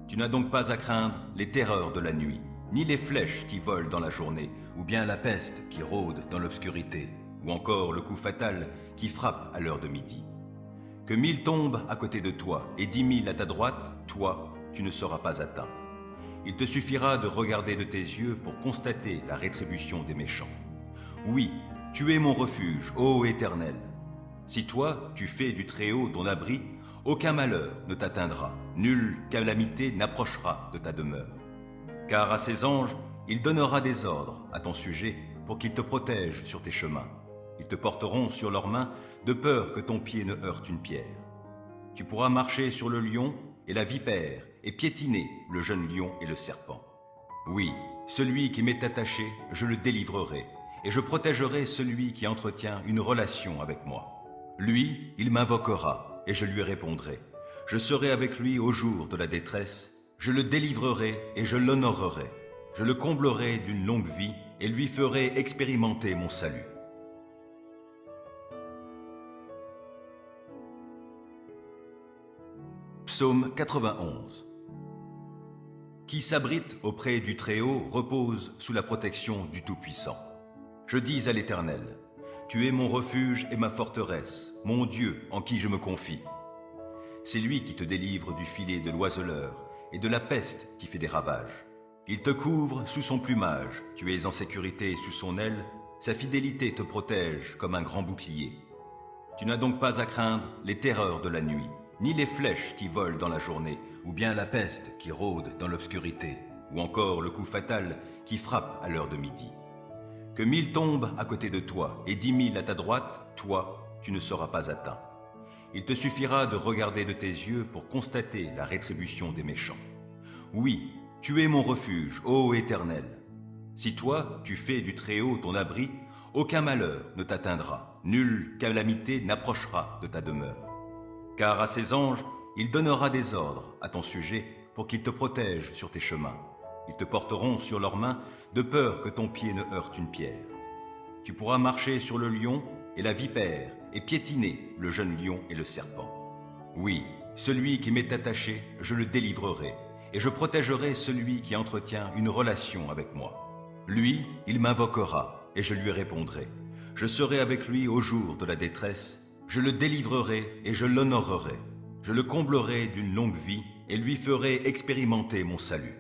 Tu n'as donc pas à craindre les terreurs de la nuit, ni les flèches qui volent dans la journée, ou bien la peste qui rôde dans l'obscurité, ou encore le coup fatal qui frappe à l'heure de midi. Que 1000 tombent à côté de toi et 10 000 à ta droite, toi, tu ne seras pas atteint. Il te suffira de regarder de tes yeux pour constater la rétribution des méchants. Oui, tu es mon refuge, ô Éternel. Si toi, tu fais du Très-Haut ton abri, aucun malheur ne t'atteindra, nulle calamité n'approchera de ta demeure. Car à ses anges, il donnera des ordres à ton sujet pour qu'ils te protègent sur tes chemins. Ils te porteront sur leurs mains de peur que ton pied ne heurte une pierre. Tu pourras marcher sur le lion et la vipère et piétiner le jeune lion et le serpent. Oui, celui qui m'est attaché, je le délivrerai et je protégerai celui qui entretient une relation avec moi. Lui, il m'invoquera et je lui répondrai. Je serai avec lui au jour de la détresse, je le délivrerai et je l'honorerai. Je le comblerai d'une longue vie et lui ferai expérimenter mon salut. Psaume 91. Qui s'abrite auprès du Très-Haut repose sous la protection du Tout-Puissant. Je dis à l'Éternel, tu es mon refuge et ma forteresse, mon Dieu en qui je me confie. C'est lui qui te délivre du filet de l'oiseleur et de la peste qui fait des ravages. Il te couvre sous son plumage, tu es en sécurité sous son aile, sa fidélité te protège comme un grand bouclier. Tu n'as donc pas à craindre les terreurs de la nuit, ni les flèches qui volent dans la journée, ou bien la peste qui rôde dans l'obscurité, ou encore le coup fatal qui frappe à l'heure de midi. Que 1000 tombent à côté de toi et 10 000 à ta droite, toi, tu ne seras pas atteint. Il te suffira de regarder de tes yeux pour constater la rétribution des méchants. Oui, tu es mon refuge, ô Éternel. Si toi, tu fais du Très-Haut ton abri, aucun malheur ne t'atteindra, nulle calamité n'approchera de ta demeure. Car à ses anges, il donnera des ordres à ton sujet pour qu'ils te protègent sur tes chemins. Ils te porteront sur leurs mains de peur que ton pied ne heurte une pierre. Tu pourras marcher sur le lion et la vipère et piétiner le jeune lion et le serpent. Oui, celui qui m'est attaché, je le délivrerai, et je protégerai celui qui entretient une relation avec moi. Lui, il m'invoquera, et je lui répondrai. Je serai avec lui au jour de la détresse, je le délivrerai et je l'honorerai. Je le comblerai d'une longue vie et lui ferai expérimenter mon salut.